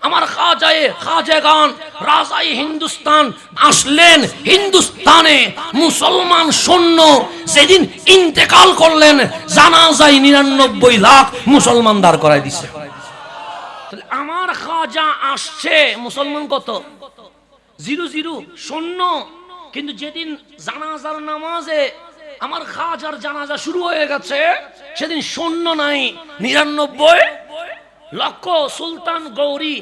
আমার খাজাগান রাজাই হিন্দুস্তান আসলেন। হিন্দুস্তানে মুসলমান সৈন্য যেদিন ইন্তেকাল করলেন, জানাজায় 99 লাখ মুসলমান দাঁড় করায় দিছে। তাহলে আমার খাজা আসছে, মুসলমান কত? 0 সৈন্য। কিন্তু যেদিন জানাজার নামাজে আমার খাজার জানাজা শুরু হয়ে গেছে, সেদিন সৈন্য নাই 99 লক্ষ। সুলতান গৌরী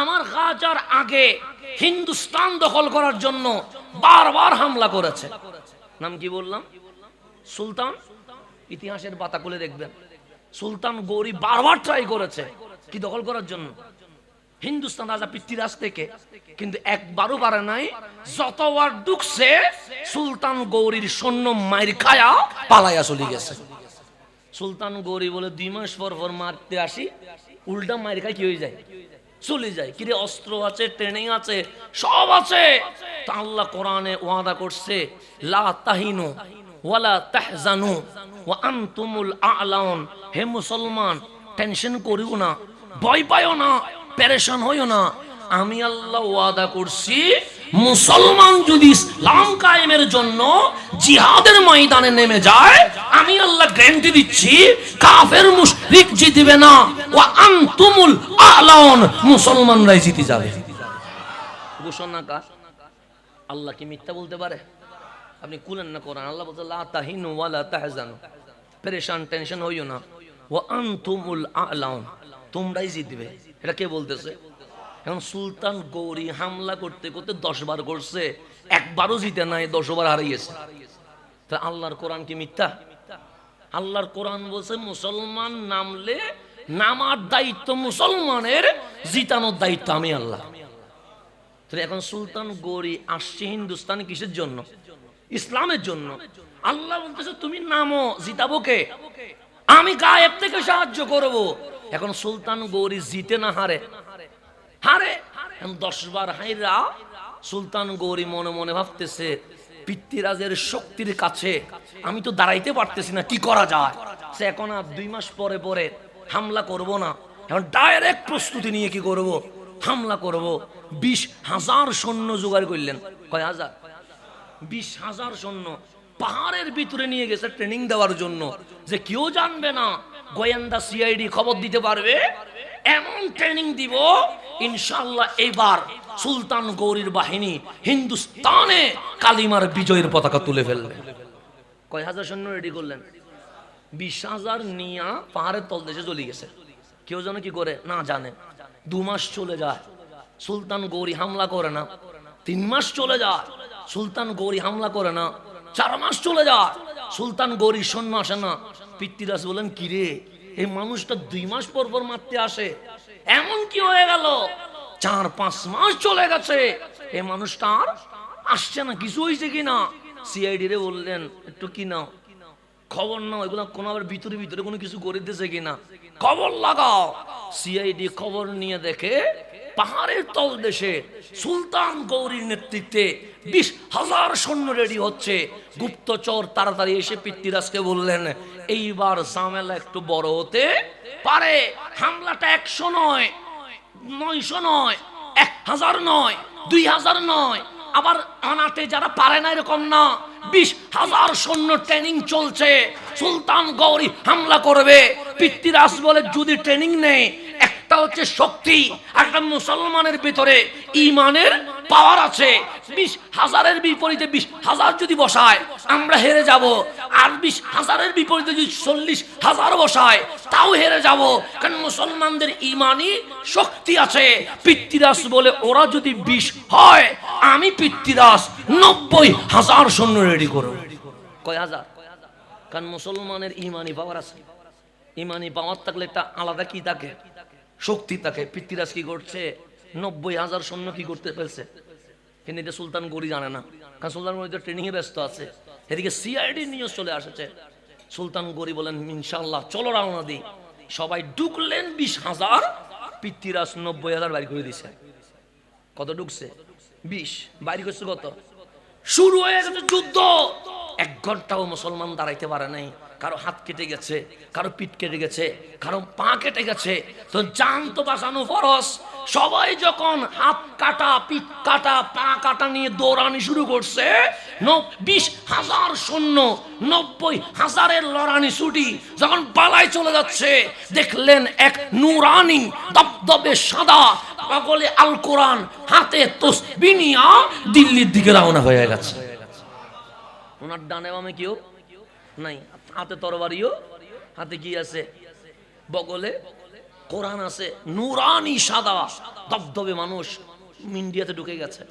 আমার খাজার আগে হিন্দুস্তান দখল করার জন্য বারবার হামলা করেছে। নাম কি বললাম? সুলতান। ইতিহাসের পাতা খুলে দেখবেন, সুলতান গৌরী বারবার ট্রাই করেছে কি দখল করার জন্য হিন্দুস্তান, রাজা পৃথ্বীরাজ থেকে, কিন্তু একবারও পারে নাই। যতবার ঢুকছে সুলতান গৌরীর সৈন্য মাইর খায়া পালাইয়া চলে গেছে। সুলতান গৌরী বলে 2 মাস পর পর মারতে আসি, উল্টা মাইর খায় কি হয়ে যায়, চলে যায়। কিরে অস্ত্র আছে, ট্রেনিং আছে, সব আছে। তা আল্লাহ কোরআনে ওয়াদা করছে, লা তাহিনু ওয়ালা তাহজানু ওয়া আনতুমুল আ'লাউন। হে মুসলমান, টেনশন করিও না, ভয় পাইও না, পেরেশান হইও না। আমি আল্লাহ ওয়াদা করছি, মুসলমান যদি ইসলাম কায়েমের জন্য জিহাদের ময়দানে নেমে যায়, আমি আল্লাহ গ্যারান্টি দিচ্ছি কাফের মুশরিক জিতবে না। ওয়া আনতুমুল আ'লাউন, মুসলমানরাই জিতে যাবে। ঘোষণা কার? আল্লাহ কি মিথ্যা বলতে পারে? আপনি কুলেন না কোরআন। আল্লাহ বলতে লা তাহিনু ওয়ালা তাহজানু, পেরেশান টেনশন হইও না। ওয়া আনতুমুল আ'লাউন, তোমরাই জিতবে। এটা কে বলতেছে? এখন সুলতান গৌরী হামলা করতে করতে 10 বার করছে, একবারও জিতে নাই, 10 বার হারিয়েছে। তা আল্লাহর কোরআন কি মিথ্যা? আল্লাহর কোরআন বলছে মুসলমান নামলে নামার দায়িত্ব মুসলমানের, জিতানোর দায়িত্ব আমি আল্লাহ। এখন সুলতান গৌরী আসছে হিন্দুস্তান কিসের জন্য? ইসলামের জন্য। আল্লাহ বলতেছে তুমি নামো, জিতাবো কে? আমি গায়েব থেকে সাহায্য করব। এখন সুলতান গৌরী জিতে না হারে? হারে। 10 বার হাইরা সুলতান গৌরী মনে মনে ভাবতেছে, পৃথ্বীরাজের শক্তির কাছে আমি তো দাঁড়াইতে পারতেছি না, কি করা যায়? সে এখন আর 2 মাস পরে পরে হামলা করব না, এখন ডাইরেক্ট প্রস্তুতি নিয়ে কি করব, হামলা করব। 20,000 সৈন্য জোগাড় করলেন। কয় হাজার? 20,000 সৈন্য পাহাড়ের ভিতরে নিয়ে গেছে ট্রেনিং দেওয়ার জন্য, যে কেউ জানবে না, গোয়েন্দা সিআইডি খবর দিতে পারবে, এমন ট্রেনিং দিব ইনশাআল্লাহ এবার সুলতান গৌরীর বাহিনী হিন্দুস্তানে কালিমার বিজয়ের পতাকা তুলে ফেলবে। কয় হাজার সৈন্য রেডি করলেন? 20,000 নিয়া পাহাড়ের তলদেশে চলে গেছে। কেউ যেন কি করে না জানে। 2 মাস চলে যায়, সুলতান গৌরী হামলা করে না। 3 মাস চলে যায়, সুলতান গৌরী হামলা করে না। 4 মাস চলে যায়, সুলতান গৌরীর সৈন্য আসে না। পৃথ্বীরাজ বলেন, কিরে এই মানুষটা 2 মাস পর পর মারতে আসে, এমন কি হয়ে গেল? 4-5 মাস চলে গেছে, এই মানুষটা আর আসছে না, কিছু হয়েছে কিনা? সিআইডি রে বললেন, একটু কি নাও, খবর নাও, এগুলো কোন আবার ভিতরে ভিতরে কোনো কিছু করে দিতেছে কিনা, খবর লাগাও। সিআইডি খবর নিয়ে দেখে পাহাড়ের তলদেশে সুলতান গৌরীর নেতৃত্বে 20,000 সৈন্য রেডি হচ্ছে। গুপ্তচর তাড়াতাড়ি এসে পৃথ্বীরাজকে বললেন, এইবার ঝামেলা একটু বড় হতে পারে। হামলাটা 100 নয়, 900 নয়, 1000 নয়, 2000 নয়, আবার অনাতে যারা পারে না এরকম না, 20,000 সৈন্য ট্রেনিং চলছে। সুলতান গৌরী হামলা করবে। পৃথ্বীরাজ বলে, যদি ট্রেনিং নেই, একটা হচ্ছে শক্তি, একটা মুসলমানের ভিতরে ইমানের পাওয়ার আছে। 20,000-এর বিপরীতে 20,000 যদি বসায় আমরা হেরে যাব, আর 20,000-এর বিপরীতে যদি 40,000 বসায় তাও হেরে যাব, কারণ মুসলমানদের ইমানি শক্তি আছে। পৃথ্বীরাজ বলে, ওরা যদি 20 হয়, আমি পৃথ্বীরাজ 90,000 সৈন্য রেডি করব। কয় হাজার? কারণ মুসলমানের ইমানি পাওয়ার আছে। ইমানি পাওয়ার থাকলে একটা আলাদা কি থাকে, শক্তি থাকে। পৃথ্বীরাজ কি করছে, 90,000 সৈন্য কি করতে ফেলছে, কিন্তু এটা সুলতান গৌরী জানে না, কারণ সুলতান গৌরী তো ট্রেনিং এ ব্যস্ত আছে। এদিকে সিআইডি নিউজ চলে আসছে। সুলতান গৌরী বলেন, ইনশাআল্লাহ চলো রওনা দিই। সবাই ঢুকলেন 20,000, পৃথ্বীরাজ 90,000 বাইর করে দিছে। কত ঢুকছে? 20 বাইর করছে কত? শুরু হয়ে গেছে যুদ্ধ। 1 ঘন্টাও মুসলমান দাঁড়াইতে পারে নাই। কারো হাত কেটে গেছে, কারো পিঠ কেটে গেছে, কারো পা কেটে গেছে, তো জান তো বাঁচানো ফরজ। সবাই যখন হাত কাটা, পিঠ কাটা, পা কাটা নিয়ে দৌড়ানি শুরু করছে, 20,000 সৈন্য, 90,000-এর লড়ানি ছুটি যখন পালায় চলে যাচ্ছে, দেখলেন এক নুরানি দবদবে সাদা পাগলে আল কোরআন হাতে তসবিহ নিয়া দিল্লির দিকে রওনা হয়ে গেছে। ওনার ডানে বামে কেউ নাই, হাতে তরবারিও, হাতে কি আছে, বগলে কোরআন আছে, নুরানি সাদা দবদবে মানুষ ইন্ডিয়াতে ঢুকে গেছে।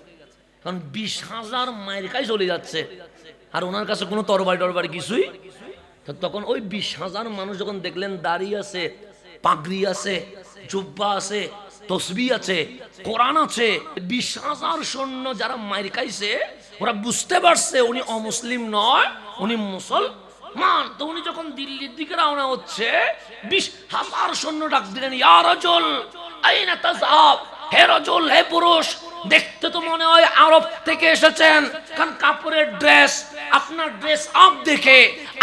কারণ 20,000 মাইল খাই চলে যাচ্ছে, আর ওনার কাছে কোনো তরবারি কিছুই। তখন ওই 20,000 মানুষ যখন দেখলেন দাড়ি আছে, পাগড়ি আছে, জুব্বা আছে, তসবিহ আছে, কোরআন আছে, 20,000 সৈন্য যারা মাইর খাইছে, ওরা বুঝতে পারছে উনি অমুসলিম নয়, উনি মুসলমান। তো উনি যখন দিল্লির দিকে রওনা হচ্ছে, 20,000 সৈন্য ডাক দিলেন, ইয়া রাজুল আইনা তাযহাব, হে রাজুল, হে পুরুষ, দেখতে তো মনে হয় আরব থেকে এসেছেন, কারণ কাপড়ের ড্রেস, আপনার ড্রেস আপ দেখে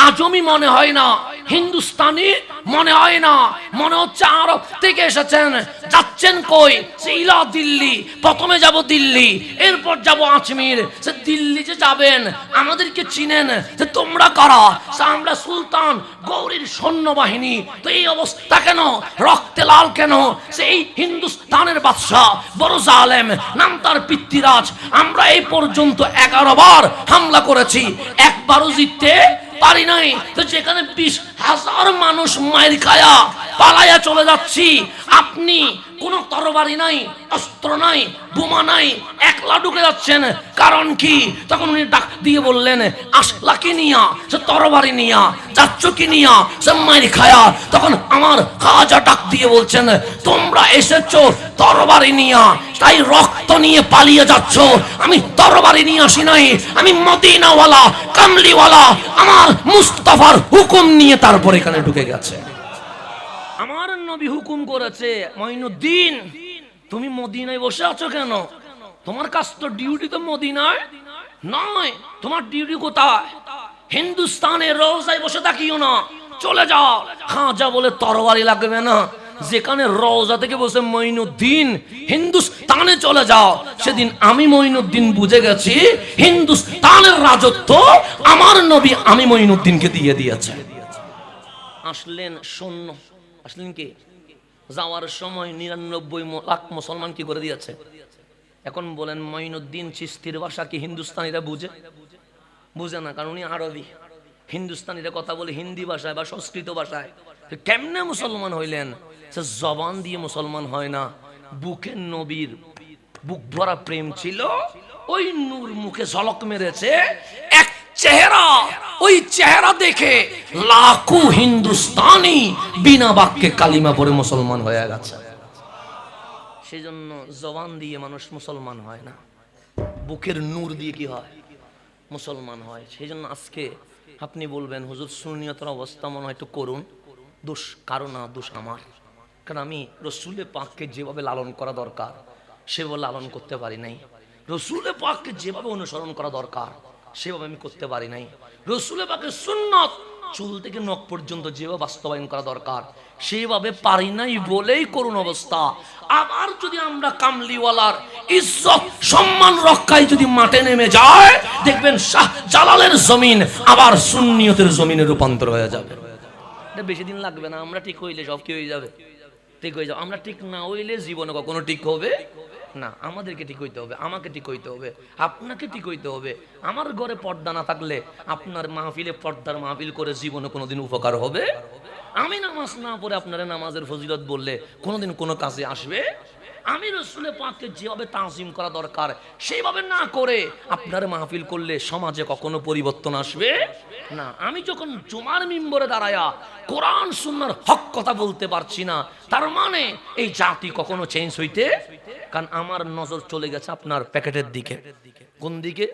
আজমি মনে হয় না, হিন্দুস্তানি মনে হয় না, মনে হচ্ছে আরব থেকে এসেছেন। যাচ্ছেন কই? ইলা দিল্লি। প্রথমে যাব দিল্লি, এরপর যাব আজমির। সে দিল্লি যে যাবেন, আমাদেরকে চিনেন যে তোমরা কারা? আমরা সুলতান গৌরীর সৈন্যবাহিনী। তো এই অবস্থা কেন? রক্তে লাল কেন? সেই হিন্দুস্তানের বাদশাহ বড় জালেম, নাম তার পৃথ্বীরাজ। আমরা এই পর্যন্ত 11 বার হামলা করেছি, একবারও জিততে পারি নাই। তো যেখানে 20,000 মানুষ মাইর খায়া পালায়া চলে যাচ্ছি, আপনি কোনো তরবারি নাই, অস্ত্র নাই, বোমা নাই, একলা ঢুকে যাচ্ছেন, কারণ কি? তখন উনি ডাক দিয়ে বললেন, আসলা কি নিয়া? সে তরবারি নিয়া। যাচ্ছ কি নিয়া? সে মাইর খায়া। তখন আমার খাজা ডাক দিয়ে বলছেন, তোমরা এসেছো তরবারি নিয়া, তাই রক্ত নিয়ে পালিয়ে যাচ্ছ। আমি তরবারি নিয়ে আসি নাই, আমি মদিনাওয়ালা, কামলিওয়ালা, আমার মুস্তাফার হুকুম নিয়ে তারপর এখানে ঢুকে গেছে। আমার নবী হুকুম করেছে, মঈনুদ্দিন তুমি মদিনায় বসে আছো কেন? তোমার কাজ তো ডিউটি তো মদিনায় নয়, তোমার ডিউটি কোথায়? হিন্দুস্তানের রওজায় বসে থাকিও না, চলে যাও। খাজা বলে তরবারি লাগবে না, যেখানে রওজা থেকে বসে মঈনুদ্দিন হিন্দুস্তানে চলে যাও। সেদিন আমি মঈনুদ্দিন বুঝে গেছি, হিন্দুস্তানের রাজত্ব আমার নবী আমি মঈনুদ্দিনকে দিয়ে দিয়েছে। আসলেন সৈন্য, আসলেন কি? যাওয়ার সময় 99 লাখ মুসলমান কি করে দিয়েছে। এখন বলেন মঈনুদ্দিন চিশতির ভাষা কি হিন্দুস্তানিরা বুঝে? বুঝে না, কারণ উনি আরবি। হিন্দুস্তানিরা কথা বলে হিন্দি ভাষায় বা সংস্কৃত ভাষায়। কেমনে মুসলমান হইলেন? সে জবান দিয়ে মুসলমান হয় না, বুকে নবীর বুক ভরা প্রেম ছিল, ওই নূর মুখে ঝলক মেরেছে এক চেহারা, ওই চেহারা দেখে লাখো হিন্দুস্তানি বিনা বাক্যে কালিমা পড়ে মুসলমান হয়ে গেছে। সেজন্য জবান দিয়ে মানুষ মুসলমান হয় না, বুকের নূর দিয়ে কি হয়? মুসলমান হয়। সেই জন্য আজকে আপনি বলবেন, হুজুর সুন্নিয়তের অবস্থা মনে হয় একটু করুন। দোষ কারো না, দোষ আমার। কারণ আমি রসুলে পাককে যেভাবে লালন করা দরকার সেভাবে লালন করতে পারি নাই। রসুলে পাককে যেভাবে অনুসরণ করা দরকার সেভাবে আমি করতে পারি নাই। রসুলে পাকের সুন্নত চুল থেকে নখ পর্যন্ত যেভাবে বাস্তবায়ন করা দরকার সেইভাবে পারি নাই বলেই করুণ অবস্থা। আবার যদি আমরা কামলিওয়ালার ইজ্জত সম্মান রক্ষায় যদি মাঠে নেমে যায়, দেখবেন শাহ জালালের জমিন আবার সুন্নিয়তের জমিনে রূপান্তর হয়ে যাবে। এটা বেশি দিন লাগবে না, আমরা ঠিক হইলে সব কি হয়ে যাবে, ঠিক হয়ে যাবে। আমরা ঠিক না হইলে জীবনে কখনো ঠিক হবে না। আমাদেরকে ঠিক হইতে হবে, আমাকে ঠিক হইতে হবে, আপনাকে ঠিক হইতে হবে। আমার ঘরে পর্দা না থাকলে আপনার মাহফিলে পর্দার মাহফিল করে জীবনে কোনোদিন উপকার হবে? আমি নামাজ না পড়ে আপনারা নামাজের ফজিলত বললে কোনোদিন কোনো কাজে আসবে? আমি রসুলের পাককে যেভাবে তাজিম করা দরকার সেইভাবে না করে আপনার মাহফিল করলে সমাজে কখনো পরিবর্তন আসবে না। আমি যখন জুমার মিম্বরে দাঁড়ায়া কোরআন সুন্নাহর হক কথা বলতে পারছি না, তার মানে এই জাতি কখনো চেঞ্জ হইতে, কারণ আমার নজর চলে গেছে আপনার প্যাকেটের দিকে। কোন দিকে?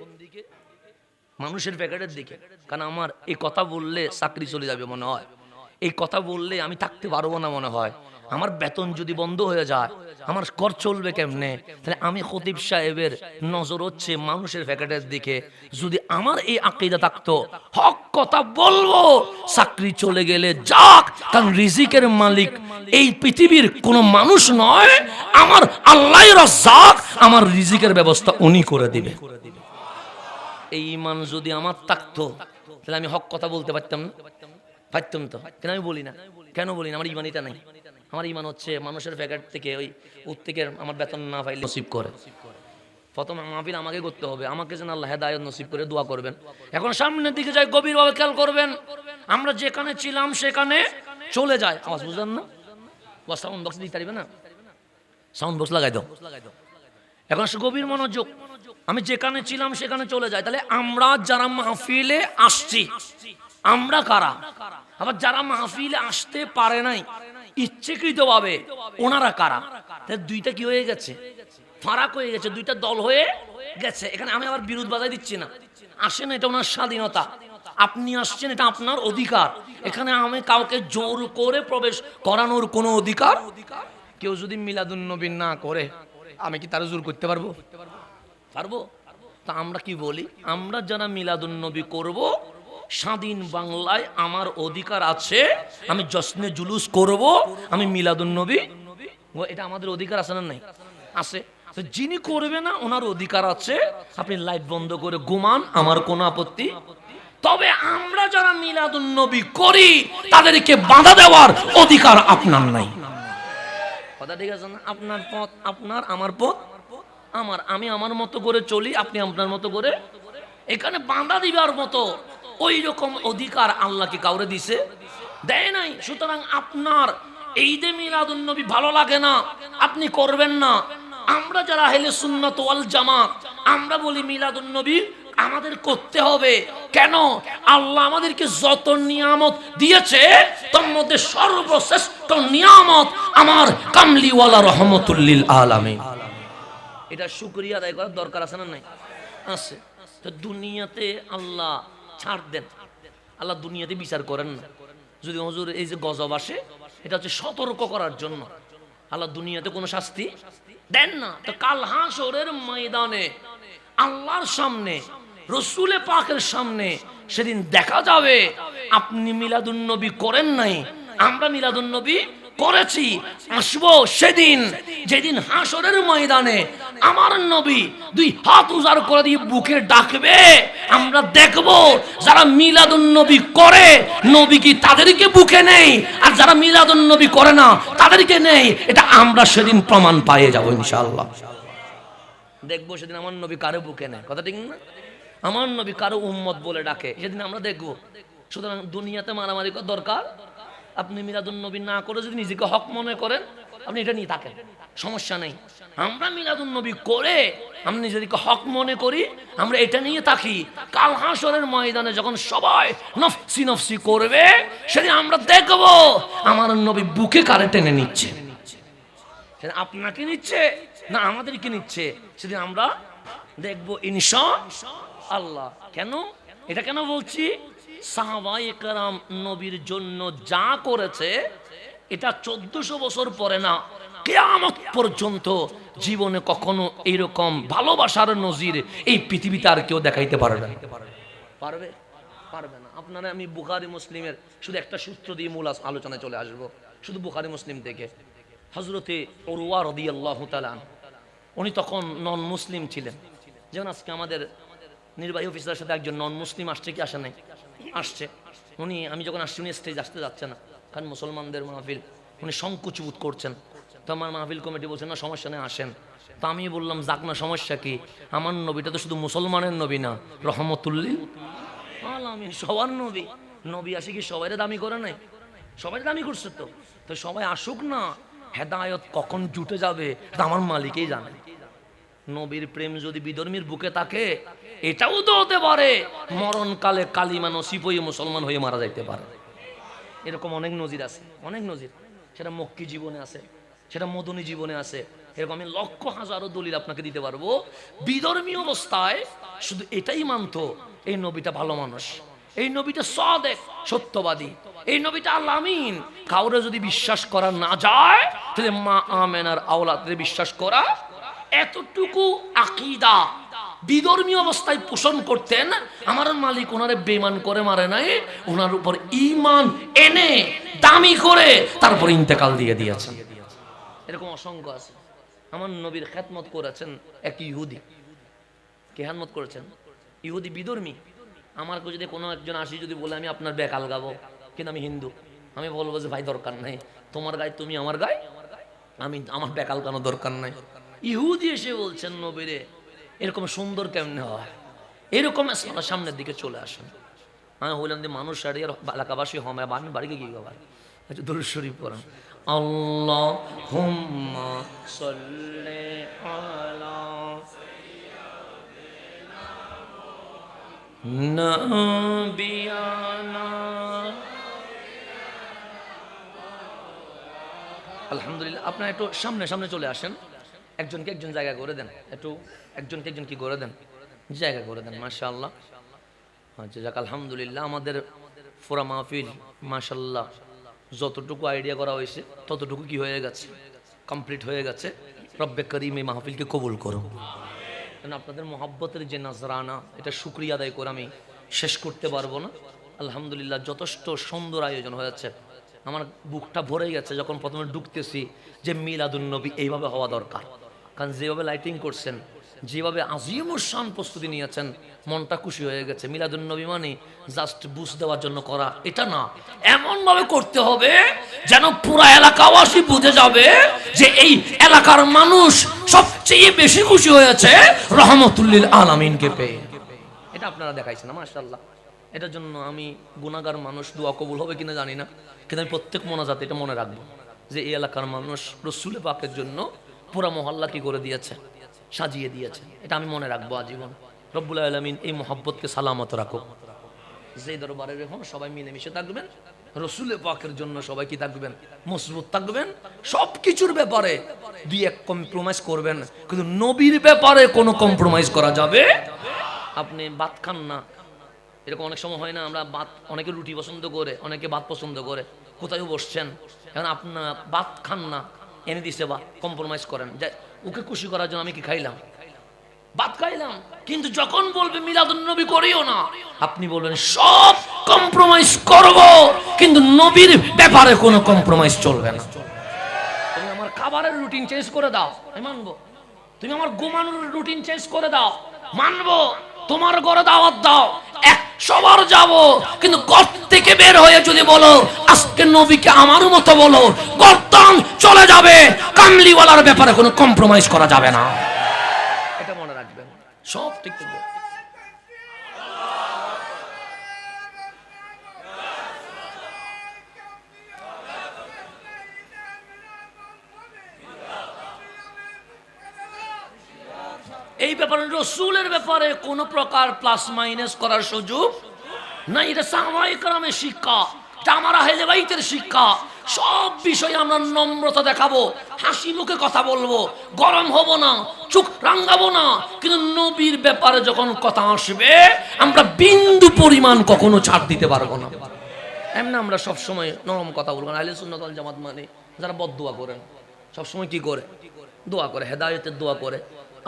মানুষের প্যাকেটের দিকে। কারণ আমার এই কথা বললে চাকরি চলে যাবে মনে হয়, এই কথা বললে আমি থাকতে পারবো না মনে হয়, আমার বেতন যদি বন্ধ হয়ে যায়, আমার ঘর চলবে কেমনে? তাহলে আমি খতিব সাহেবের নজর হচ্ছে মানুষের প্যাকেটের দিকে। যদি আমার এই আকীদা থাকতো, হক কথা বলবো, চাকরি চলে গেলে যাক, কারণ রিজিকের মালিক এই পৃথিবীর কোনো মানুষ নয়, আমার আল্লাহই রাজ্জাক, আমার রিজিকের ব্যবস্থা উনি করে দিবে। এই ঈমান যদি আমার থাকতো, তাহলে আমি হক কথা বলতে পারতাম না? পারতাম তো। কেন আমি বলি না? কেন বলি না? আমার ঈমান এটা নাই। আমার ঈমান হচ্ছে মানুষের প্যাকেট থেকে ওই থেকে আমার বেতন না পাইলে নসিব করে। প্রথম মাহফিল আমাকে করতে হবে, আমাকে যেন আল্লাহ হেদায়েত নসিব করে দোয়া করবেন। এখন সামনের দিকে যাই, গভীরভাবে খেয়াল করবেন। আমরা যেখানে ছিলাম সেখানে চলে যায়। আওয়াজ বুঝলেন না? সাউন্ড বক্স দিতে পারবে না? সাউন্ড বক্স লাগাই দাও। এখন গভীর মনোযোগ। আমি যেখানে ছিলাম সেখানে চলে যায়। তাহলে আমরা যারা মাহফিলে আসছি, আমরা কারা? আবার যারা মাহফিলে আসতে পারে নাই ইচ্ছাকৃতভাবে, ওনারা কারা? দুইটা কি হয়ে গেছে? ফারাক হয়ে গেছে, দুইটা দল হয়ে গেছে। এখানে আমি আবার বিরোধ বাজাই দিচ্ছি না। আসেন, এটা ওনার স্বাধীনতা, আপনি আসছেন, এটা আপনার অধিকার। এখানে আমি কাউকে জোর করে প্রবেশ করানোর কোনো অধিকার। কেউ যদি মিলাদুন নবী না করে, আমি কি তারা জোর করতে পারবো? পারবো? তা আমরা কি বলি? আমরা যারা মিলাদুন নবী করব, স্বাধীন বাংলায় আমার অধিকার আছে, আমি জশ্নে জুলুস করব, আমি মিলাদুন নবী, এটা আমাদের অধিকার আছে না? নাই? আছে। যিনি করবে না, ওনার অধিকার আছে। আপনি লাইট বন্ধ করে ঘুমান, আমার কোনো আপত্তি। তবে আমরা যারা মিলাদুন নবী করি, তাদেরকে বাধা দেওয়ার অধিকার আপনার নাই। কথা ঠিক আছে না? আপনার পথ আপনার, আমার পথ আমার। আমি আমার মতো করে চলি, আপনি আপনার মতো করে। এখানে বাধা দিবার মতো ওই রকম অধিকার আল্লাহ কি কাউরে দিছে? দেয় নাই। সুতরাং আপনার এই যে মিলাদুন নবী ভালো লাগে না, আপনি করবেন না। আমরা যারা আহলে সুন্নাত ওয়াল জামাত, আমরা বলি মিলাদুন নবী আমাদের করতে হবে। কেন? আল্লাহ আমাদেরকে যত নিয়ামত দিয়েছে, তার মধ্যে সর্বশ্রেষ্ঠ নিয়ামত আমার কামলিওয়ালা রহমতুল লিল আলামিন। এটা শুকরিয়া আদায় করার দরকার আছে না? নাই? আছে। তো দুনিয়াতে আল্লাহ ছাড় দেন, আল্লাহ দুনিয়াতে বিচার করেন না। যদি হুজুর এই যে গজব আসে, এটা হচ্ছে সতর্ক করার জন্য। আল্লাহ দুনিয়াতে কোনো শাস্তি দেন না। তো কাল হাসরের ময়দানে আল্লাহর সামনে, রসুলে পাকের সামনে সেদিন দেখা যাবে আপনি মিলাদুন নবী করেন নাই, আমরা মিলাদুন নবী করেছি। আসবো সেদিন, যেদিন হাসরের ময়দানে আমার নবী দুই হাত উজাড় করে দিয়ে বুকে ডাকবে। আমরা দেখব যারা মিলাদুন নবী করে, নবী কি তাদেরকে বুকে নেই, আর যারা মিলাদুন নবী করে না তাদেরকে নেই। এটা আমরা সেদিন প্রমাণ পেয়ে যাব ইনশাআল্লাহ। দেখবো সেদিন আমার নবী কারো বুকে নেয়। কথা ঠিক না? আমার নবী কারো উম্মত বলে ডাকে, সেদিন আমরা দেখব। সুতরাং দুনিয়াতে মারামারি করার দরকার। আপনি মিলাদুন নবী না করে যদি নিজেকে হক মনে করেন, আপনি এটা নিয়ে থাকেন, সমস্যা নেই। আমরা মিলাদুন নবী করে আমরা নিজেদেরকে হক মনে করি, আমরা এটা নিয়ে থাকি। কাল হাসরের ময়দানে যখন সবাই নফসি নফসি করবে, সেদিন আমরা দেখব আমার নবী বুকে কারে টেনে নিচ্ছে। সেদিন আপনাকে নিচ্ছে না আমাদেরকে নিচ্ছে, সেদিন আমরা দেখব ইনশাআল্লাহ। কেন এটা কেন বলছি? সাহাবায়ে কেরাম নবীর জন্য যা করেছে, এটা 1400 বছর পরে না, কিয়ামত পর্যন্ত জীবনে কখনো এইরকম ভালোবাসার নজির এই পৃথিবীতে আর কেউ দেখাইতে পারবে না। পারবে? পারবে না। আপনারা আমি বুখারী মুসলিমের শুধু একটা সূত্র দিয়ে মূল আলোচনায় চলে আসব। শুধু বুখারী মুসলিম থেকে হযরতে উরওয়া রাদিয়াল্লাহু তাআলা, উনি তখন নন মুসলিম ছিলেন। যেমন আজকে আমাদের নির্বাহী অফিসারের সাথে একজন নন মুসলিম আসছে কি আসে নাই? আসছে। উনি, আমি যখন আসছি, উনি স্টেজ আসতে যাচ্ছে না, কারণ মুসলমানদের মাহফিল, উনি সংকোচ বোধ করছেন। তো আমার মাহফিল কমিটি বলছেন না সমস্যা নেই, আসেন। তো আমি বললাম যাক না, সমস্যা কি? আমার নবীটা তো শুধু মুসলমানের নবী না, রহমতুল লিল আলামিন, সবার নবী। নবী আসে কি সবাই দামি করে নাই? সবাই দামি করছে। তো তো সবাই আসুক না, হেদায়ত কখন জুটে যাবে তা আমার মালিকই জানে। নবীর প্রেম যদি বিধর্মীর বুকে থাকে, এটাও তো হতে পারে মরণকালে কালিমা নসিব হয়ে মুসলমান হয়ে মারা যাইতে পারে। এরকম অনেক নজির আছে, অনেক নজির। সেটা মক্কি জীবনে আছে, সেটা মদনী জীবনে আছে। এরকম আমি লক্ষ হাজারো দলিল আপনাকে দিতে পারবো। বিধর্মী অবস্থায় শুধু এটাই মানতো এই নবীটা ভালো মানুষ, এই নবীটা সাদেক, সত্যবাদী, এই নবীটা আল্লাহ আমিন। কাউরে যদি বিশ্বাস করা না যায় তাহলে মা আমেনার আওলাদরে বিশ্বাস করা। এতটুকু আকীদা বিধর্মী অবস্থায় পোষণ করতেন। আমার মালিক ওনারে বেমান করে মারে নাই, ওনার উপর ঈমান এনে দামি করে তারপর ইন্তেকাল দিয়ে দিয়েছেন। এরকম অসংখ্য আছে। আমার নবীর খেদমত করেছেন এক ইহুদি। কে খেদমত করেছেন? ইহুদি বিধর্মী। আমার যদি কোনো একজন আসি যদি বলে আমি আপনার বেকাল গাবো, কিন্তু আমি হিন্দু, আমি বলবো যে ভাই দরকার নাই, তোমার গায়ে তুমি, আমার গায়ে আমি, আমার বেকাল গানো দরকার নাই। ইহুদি এসে বলছেন নবীরে এরকম সুন্দর কেমনে হয়? এরকম সামনের দিকে চলে আসেন। আমি বললাম যে মানুষ আর এলাকাবাসী হমে বান বাড়িকে কি বাবা একটু দরুদ শরীফ পড়েন। আল্লাহুম্মা সাল্লি আলা নবিয়ানা। আলহামদুলিল্লাহ। আপনারা একটু সামনে সামনে চলে আসেন, একজনকে একজন জায়গা করে দেন, একটু একজনকে একজন কি করে দেন, জায়গা করে দেন। মাশাআল্লাহ। আচ্ছা যাক, আলহামদুলিল্লাহ। আমাদের ফোরা মাহফিল মাশাআল্লাহ যতটুকু আইডিয়া করা হয়েছে ততটুকু কি হয়ে গেছে, কমপ্লিট হয়ে গেছে। রব্বে করিম এই মাহফিলকে কবুল করো। কারণ আপনাদের মহাব্বতের যে নাজরানা, এটা শুকরিয়া আদায় করে আমি শেষ করতে পারবো না। আলহামদুলিল্লাহ যথেষ্ট সুন্দর আয়োজন হয়েছে। আমার বুকটা ভরে গেছে যখন প্রথমে ঢুকতেছি যে মিলাদুন নবী এইভাবে হওয়া দরকার। কারণ যেভাবে লাইটিং করছেন, যেভাবে আজিমুর শান প্রস্তুতি নিয়েছেন, মনটা খুশি হয়ে গেছে। মিলাদুন নবী মানে জাস্ট বুঝ দেওয়ার জন্য করা এটা না, এমনভাবে করতে হবে যেন পুরা এলাকাবাসী বুঝে যাবে যে এই এলাকার মানুষ সবচেয়ে বেশি খুশি হয়েছে রহমতুল্লিল আলামিনকে পেয়ে। এটা আপনারা দেখাইছেন মাশাআল্লাহ। এটার জন্য আমি গুনাহগার মানুষ, দোয়া কবুল হবে কিনা জানি না, কিন্তু আমি প্রত্যেক মোনাজাতে এটা মনে রাখবো যে এই এলাকার মানুষ রসুল পাকের জন্য পুরা মহল্লা কি করে দিয়েছে, সাজিয়ে দিয়েছে। এটা আমি মনে রাখবো আজীবন। রব্বুল আলামিন এই মহব্বতকে সালামত রাখো। যে দরবারে এখন সবাই মিলেমিশে থাকবেন, রসুল পাকের জন্য সবাই কি থাকবেন, মজবুত থাকবেন। সব কিছুর ব্যাপারে দুই এক কম্প্রোমাইজ করবেন, কিন্তু নবীর ব্যাপারে কোনো কম্প্রোমাইজ করা যাবে। আপনি ভাত খান না, এরকম অনেক সময় হয় না, আমরা ভাত, অনেকে রুটি পছন্দ করে, অনেকে ভাত পছন্দ করে, কোথায় বসছেন, এখন আপনার ভাত খান না, এনে দিছে বা কম্প্রোমাইজ করেন যে ওকে খুশি করার জন্য আমি কি খাইলাম, ভাত খাইলাম, কিন্তু যখন বলবে মিলাদুন নবী করিও না, আপনি বলবেন সব কম্প্রোমাইজ করব, কিন্তু নবীর ব্যাপারে কোনো কম্প্রোমাইজ চলবে না। তুমি আমার খাবারের রুটিন চেঞ্জ করে দাও, আমি মানবো। তুমি আমার ঘুমানোর রুটিন চেঞ্জ করে দাও, মানবো। তোমার ঘরে দাওয়াত দাও, 100 বার যাবো, কিন্তু ঘর থেকে বের হয়ে যদি বলো আজকে নবীকে আমার মতো বলো, গর্দান চলে যাবে। কামলিওয়ালার ব্যাপারে কোনো কম্প্রোমাইজ করা যাবে না, এটা মনে রাখবেন। সব ঠিক থাকবে। এই ব্যাপারে রসুলের ব্যাপারে কোনো প্রকার প্লাস মাইনাস করার সুযোগ নাই। এটা সাহাবায়ে কেরামের শিক্ষা, এটা আমার আহলে বাইতের শিক্ষা। সব বিষয়ে আমরা নম্রতা দেখাবো, হাসি মুখে কথা বলবো, গরম হব না, চোখ রাঙ্গাবো না, কিন্তু নবীর ব্যাপারে যখন কথা আসবে আমরা বিন্দু পরিমাণ কখনো ছাড় দিতে পারবো না। এমনি আমরা সবসময় নরম কথা বলবো। আহলে সুন্নাত ওয়াল জামাত মানে যারা বদদুয়া করেন, সবসময় কি করে, দোয়া করে, হেদায়েতের দোয়া করে,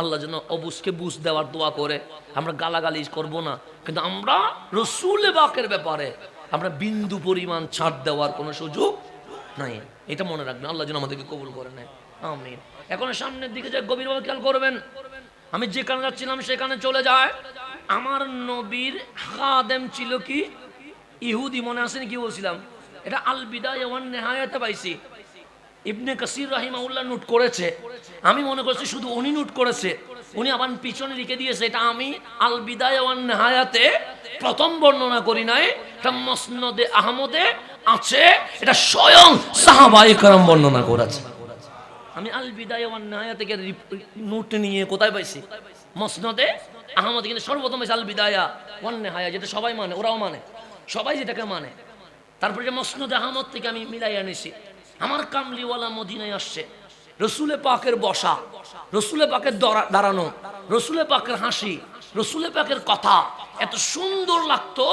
আল্লাহ যেন অবুজকে বুঝ দেওয়ার দোয়া করে। আমরা গালাগালি করব না, কিন্তু আমরা রসুল পাকের ব্যাপারে আমরা বিন্দু পরিমাণ ছাড় দেওয়ার কোনো সুযোগ নাই। এটা মনে রাখবেন। আল্লাহ যেন আমাদেরকে কবুল করে নেয়, আমিন। এখন সামনের দিকে যে গভীরভাবে খেয়াল করবেন, আমি যেখানে যাচ্ছিলাম সেখানে চলে যায়। আমার নবীর খাদেম ছিল কি ইহুদি, মনে আছে কি বলছিলাম? এটা আল বিদায়া ওয়ান নিহায়াতে পাইছি, ইবনে কাসির রাহিমাহুল্লাহ নোট করেছে। আমি মনে করছি শুধু উনি নোট করেছে, উনি আবার পিছনে লিখে দিয়েছে। এটা আমি আল বিদায়া ওয়ান নিহায়াতে প্রথম বর্ণনা করি নাই, এটা মুসনাদে আহমদে আছে, এটা স্বয়ং সাহাবায়ে কেরাম বর্ণনা করেছে। আমি আল বিদায়া ওয়ান নিহায়া থেকে নোট নিয়ে কোথায় পাইছি? মুসনাদে আহমদ। কিন্তু সর্বপ্রথম পাইছি আল বিদায়া ওয়ান নিহায়া, যেটা সবাই মানে, ওরাও মানে, সবাই যেটাকে মানে। তারপরে যে মুসনাদে আহমদ থেকে আমি মিলাই আনিছি। আমার কামলিওয়ালা মদিনায় আসছে, রসুলে পাকের বসা, রসুলে পাকের দাঁড়ানো, রসুলে পাকের হাসি, রসুল পাকের কথা এত সুন্দর লাগতো।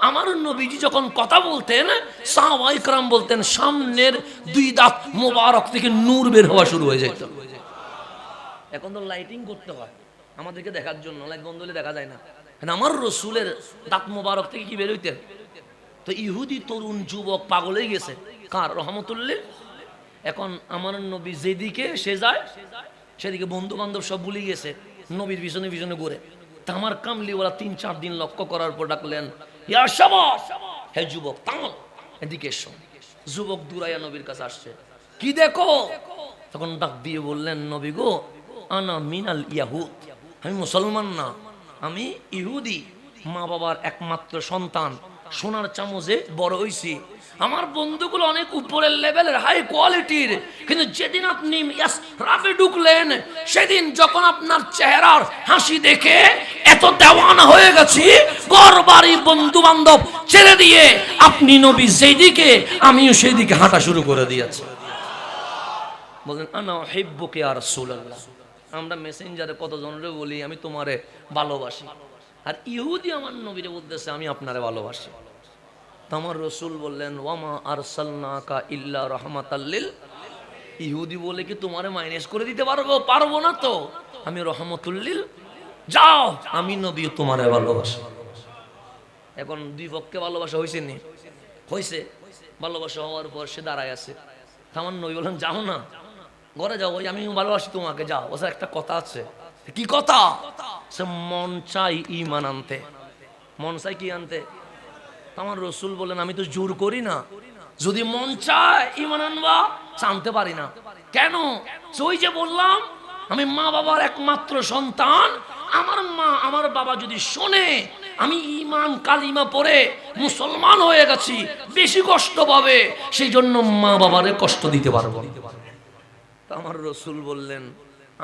আমার নবীজি যখন কথা বলতেন, সাহাবায়ে কেরাম বলতেন সামনের দুই দাঁত মোবারক থেকে নূর বের হওয়া শুরু হয়ে যেত। এখন তো লাইটিং করতে হয় আমাদেরকে দেখার জন্য, লাইট বন্ধ হলে দেখা যায় না। আমার রসুলের দাঁত মোবারক থেকে কি বের হইতেন? তো ইহুদি তরুণ যুবক পাগল হয়ে গেছে কার? রহমতুল্লাহ। এখন আমার নবী যেদিকে সে যায় সেদিকে বন্ধু বান্ধব সব ভুলে গেছে, নবীর পিছনে পিছনে ঘুরে। তা আমার কামলিওয়ালা 3-4 দিন লক্ষ্য করার পর ডাকলেন, ইয়া শাবাব, হে যুবক তাও এদিকে এসো। যুবক দূরাইয়া নবীর কাছে আসছে, কি দেখো? তখন ডাক দিয়ে বললেন, নবী গো, আনা মিনাল ইয়াহুদ, আমি মুসলমান না, আমি ইহুদি। মা বাবার একমাত্র সন্তান, সোনার চামচে বড় হইছি। আমার বন্ধুগুলো অনেক উপরের লেভেলের, হাই কোয়ালিটির, কিন্তু যেদিন আপনি রাবে ঢুকলেন, সেদিন যখন আপনার চেহারার হাসি দেখে এত দেওয়ানা হয়ে গেছি, ঘর বাড়ি বন্ধু বান্ধব ছেড়ে দিয়ে আপনি নবী যেদিকে, আমিও সেই দিকে হাঁটা শুরু করে দিয়েছি। বলেন, আনা উহিব্বুকা ইয়া রাসূলুল্লাহ। আমরা মেসেঞ্জারে কতজনরে বলি আমি তোমারে ভালোবাসি, আর ইহুদি আমার নবীরে বলতেছে আমি আপনারে ভালোবাসি। আমার রসুল বললেন, ওয়ামা আরসালনাকা ইল্লা রাহমাতাল লিল। ইহুদি বলে কি তোমারে মাইনাস করে দিতে পারবো? পারবো না তো, আমি রহমতুল লিল। যাও, আমি নবী তোমারে ভালোবাসি। এখন দুই পক্ষে ভালোবাসা হয়েছে নি? হয়েছে। ভালোবাসা হওয়ার পর সে দাঁড়ায় আছে। আমার নবী বললেন, যাও না, ঘরে যাও, ওই আমি ভালোবাসি তোমাকে, যাও। ও একটা কথা আছে। কি কথা? সে মন চাই ঈমান আনতে। মন চাই কি আনতে? আমার রসুল বলেন, আমি তো জোর করি না, যদি মন চায় ঈমান আনবা, আনতে পারি না। কেন? ওই যে বললাম, আমি মা বাবার একমাত্র সন্তান। আমার মা আমার বাবা যদি শোনে আমি ঈমান কালিমা পড়ে মুসলমান হয়ে গেছি, বেশি কষ্ট পাবে, সেই জন্য মা বাবারে কষ্ট দিতে পারবো না। আমার রসুল বললেন,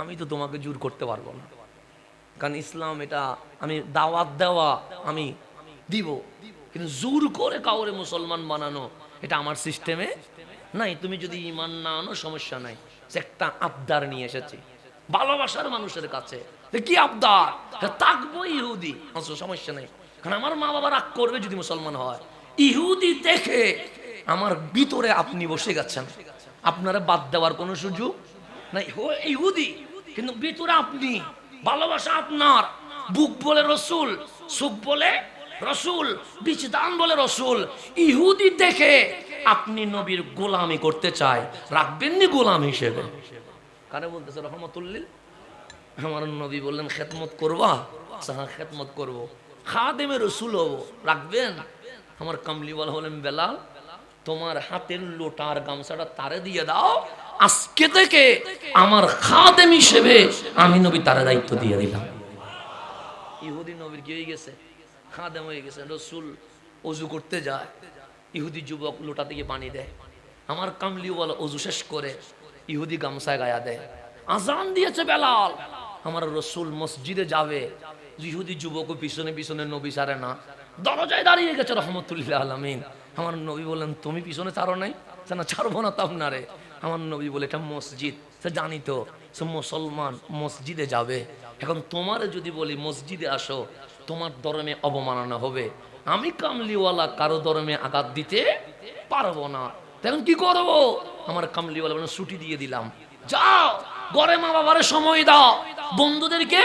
আমি তো তোমাকে জোর করতে পারবো না, কারণ ইসলাম এটা আমি দাওয়াত দেওয়া আমি দিব, কিন্তু জোর করে কাউরে মুসলমান বানানো এটা আমার সিস্টেমে নাই। তুমি যদি ঈমান না আনো সমস্যা নাই, একটা আবদার নিয়ে এসেছি ভালোবাসার মানুষের কাছে। কি আবদার? থাকবো ইহুদি, সমস্যা নেই, কারণ আমার মা বাবা রাগ করবে যদি মুসলমান হয়। ইহুদি দেখে আমার ভিতরে আপনি বসে গেছেন, আপনারা বাদ দেওয়ার কোনো সুযোগ নাই। ইহুদি কিন্তু ভিতরে আপনি, ভালোবাসা আপনার। বুক বলে রসুল, সুখ বলে রসুল, বিচদান বলে রসুল। ইহুদি দেখে আপনি নবীর গোলামি করতে চায়, রাখবেন নি গোলাম হিসেবে? কারে বলতেছে? রহমতুল্লিল। আমার নবী বললেন, খেদমত করবা? হ্যাঁ, খেদমত করবো, খাদেমে রসুল হবো, রাখবেন? আমার কামলিওয়ালা হলেন, বেলাল তোমার হাতের লোটার গামছাটা তারে দিয়ে দাও, আজকে থেকে আমার খাদেম হিসেবে আমি নবী তারে দায়িত্ব দিয়ে দিলাম। ইহুদি নবীর কি হয়ে গেছে? খাদেম হয়ে গেছে। রসুল অজু করতে যায়, ইহুদি যুবক লোটা থেকে পানি দেয়। আমার কামলিওয়ালা অজু শেষ করে ইহুদি গামছায় গায়া দেয়। আজান দিয়েছে বেলাল, আমার রসুল মসজিদে যাবে, ইহুদি যুবক পিছনে পিছনে নবী ছাড়ে না, দরজায় দাঁড়িয়ে গেছে রহমতুল্লাহ আলামিন। আমার নবী বলেন, তুমি পিছনে ছাড়ো নাই? না, ছাড়বো না তো আপনারে। আমার নবী বলে, এটা মসজিদ, সে জানি তো, সে মুসলমান মসজিদে যাবে। এখন তোমারে যদি বলি মসজিদে আসো, তোমার ধর্মে অবমাননা হবে। আমি কামলিওয়ালা কারো ধর্মে আঘাত দিতে পারবো না, এখন কি করবো? আমার কামলিওয়ালা বলেন, ছুটি দিয়ে দিলাম, যাও ঘরে মা বাবারে সময় দাও, বন্ধুদেরকে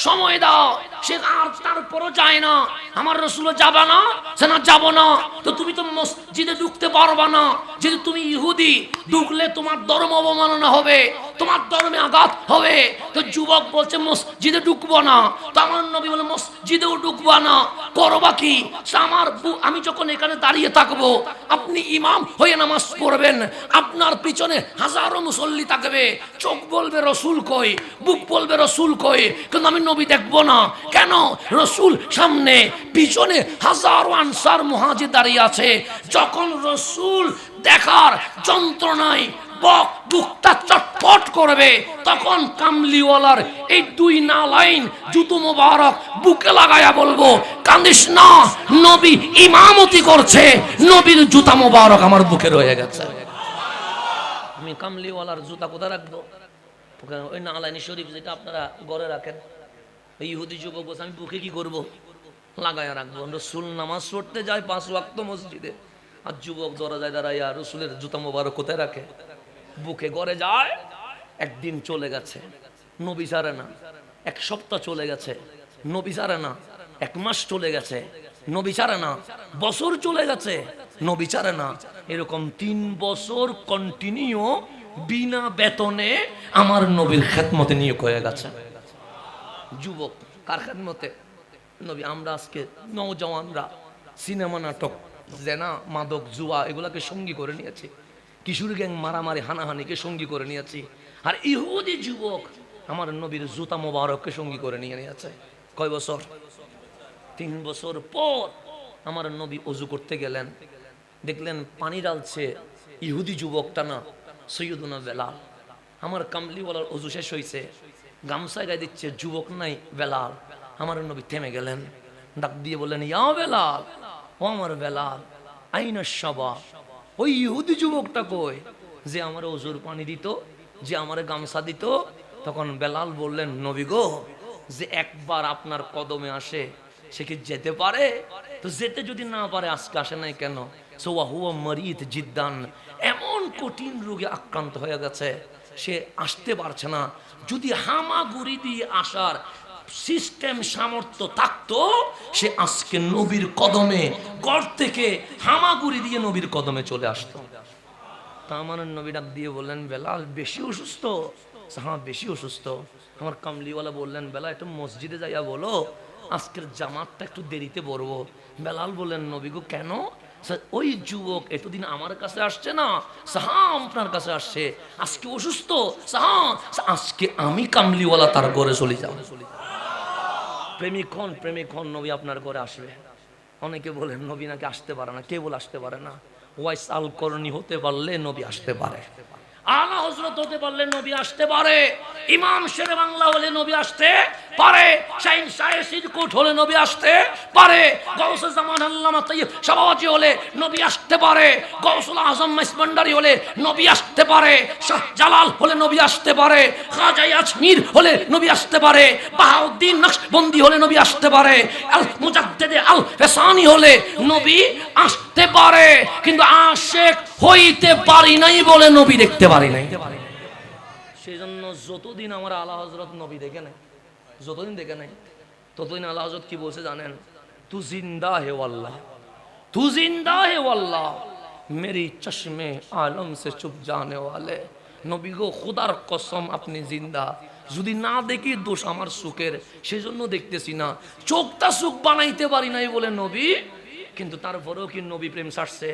সময় দাও। সে আর তারপরও যায় না। আমার রসুল যাবা না? সে না, যাবো না। তো তুমি তো মসজিদে ঢুকতে পারবা না, যেহেতু তুমি ইহুদি, ঢুকলে তোমার ধর্ম অবমাননা হবে, তোমার ধর্মে আঘাত হবে। তো যুবক বলছে মসজিদে ঢুকবো না, তো আমার নবী বলে মসজিদেও ঢুকবা না, করবা কি? আমি যখন এখানে দাঁড়িয়ে থাকবো, আপনি ইমাম হয়ে নামাজ পড়বেন, আপনার পিছনে হাজারো মুসল্লি থাকবে, চোখ বলবে রসুল কই, বুক বলবে রসুল কই, কিন্তু আমি নবী দেখবো না। কেন? রসুল সামনে, পিছনে হাজারো আনসার মুহাজির দাঁড়িয়ে আছে। যখন রসুল দেখার যন্ত্রণায় বুকটা চটপট করবে, তখন কামলিওয়ালার এই দুই নালাইন জুতো মোবারক বুকে লাগায়া বলবো, কান্দিস না, নবী ইমামতি করছে, নবীর জুতা মোবারক আমার বুকে রয়ে গেছে। আমি কামলিওয়ালার জুতা কোথায় রাখবো? ওই নালাইনি শরীফ যেটা আপনারা ঘরে রাখেন, ইহুদি যুবক বলছে আমি বুকে কি করব, লাগায়া রাখবো। রসুল নামাজ পড়তে যায় 5 ওয়াক্ত মসজিদে, আর যুবক দরজায় দাঁড়াইয়া রসুলের জুতা মোবারক কোথায় রাখে, বুকে। ঘরে যায়, একদিন চলে গেছে, নবী ছাড়ে না। 1 সপ্তাহ চলে গেছে, নবী ছাড়ে না। 1 মাস চলে গেছে, নবী ছাড়ে না। বছর চলে গেছে, নবী ছাড়ে না। এরকম 3 বছর কন্টিনিউ বিনা বেতনে আমার নবীর খেদমতে নিয়োগ হয়ে গেছে। যুবক কার খেদমতে? নবী। আমরা আজকে নওজওয়ানরা সিনেমা, নাটক, জেনা, মাদক, জুয়া এগুলাকে সঙ্গী করে নিয়েছি। কিশোর গ্যাং, মারামারি, হানাহানিকে সঙ্গী করে নিয়েছি। আর ইহুদি যুবক আমার নবীর জুতা মোবারককে সঙ্গী করে নিয়ে নিয়েছে। কয় বছর? 3 বছর পর আমার নবী ওযু করতে গেলেন, দেখলেন পানি ঢালছে ইহুদি যুবকটা না, সৈয়দুনা বেলাল। আমার কামলিওয়ালার ওযু শেষ হয়েছে, গামছা গায়ে দিচ্ছে, যুবক নাই বেলাল। আমার নবী থেমে গেলেন, ডাক দিয়ে বললেন, ইয়া বেলাল, ও আমার বেলাল, আইনা সাবা, ওই ইহুদি যুবকটা কই যে আমার ওযুর পানি দিত, যে আমার গামছা দিত? তখন বেলাল বললেন, নবী গো, যে একবার আপনার কদমে আসে সে কি যেতে পারে? তো যেতে যদি না পারে আজকে আসে নাই কেন? সোয়াহুয়া মরিদ জিদ্দান, এমন কঠিন রোগে আক্রান্ত হয়ে গেছে, সে আসতে পারছে না। যদি হামাগুড়ি দিয়ে আসার সিস্টেম সামর্থ্য থাকতো, সে আজকে নবীর কদমে, গড় থেকে হামাগুড়ি দিয়ে নবীর কদমে চলে আসতো। তা আমার নবী ডাক দিয়ে বললেন, বেলাল বেশি অসুস্থ? হ্যাঁ বেশি অসুস্থ। আমার কামলিওয়ালা বললেন, বেলাল একটু মসজিদে যাইয়া বলো আজকের জামাতটা একটু দেরিতে পড়বো। বেলাল বললেন, নবী গো কেন? ওই যুবক এতদিন আমার কাছে আসছে না, সাহাম আপনার কাছে আসছে, আজকে অসুস্থ। সাহাম আজকে আমি কামলিওয়ালা তার ঘরে চলে যাব। প্রেমিক হন, নবী আপনার ঘরে আসবে। অনেকে বলেন নবী নাকি আসতে পারে না, কে বলে আসতে পারে না? ওয়াইস আল করনি হতে পারলে নবী আসতে পারে, আলা হযরত হতে পারলে নবী আসতে পারে, ইমাম শেরে বাংলা হলে নবী আসতে পারে, শাইন শাহে সিরকুট হলে নবী আসতে পারে, গাউসুল জামান আল্লামা তাইয়্যিব শাবাওয়াজি হলে নবী আসতে পারে, গাউসুল আজম মাইসবান্ডারি হলে নবী আসতে পারে, শাহ জালাল হলে নবী আসতে পারে, খাজা আজমির হলে নবী আসতে পারে, বাহাউদ্দিন নকশবন্দি হলে নবী আসতে পারে, আল মুজাদ্দিদ আল ফেসানি হলে নবী আসতে পারে। কিন্তু আশিক হইতে পারি নাই বলে নবী দেখতে পারি নাই। সেজন্য যতদিন আমার আলা হযরত নবী দেখে নাই, যতদিন দেখে নাই, ততদিন আলা হযরত কি বলছে জানেন? তু জিন্দা হে ওয়াল্লাহ, তু জিন্দা হে ওয়াল্লাহ, মেরি চশমে আলম সে চুপ জানে ওয়ালে। নবী গো খুদার কসম আপনি জিন্দা, যদি না দেখি দোষ আমার চোখের, সেজন্য দেখতেছি না। চোখটা চোখ বানাইতে পারি নাই বলে নবী, কিন্তু তারপরেও কি নবী প্রেম ছাড়ছে?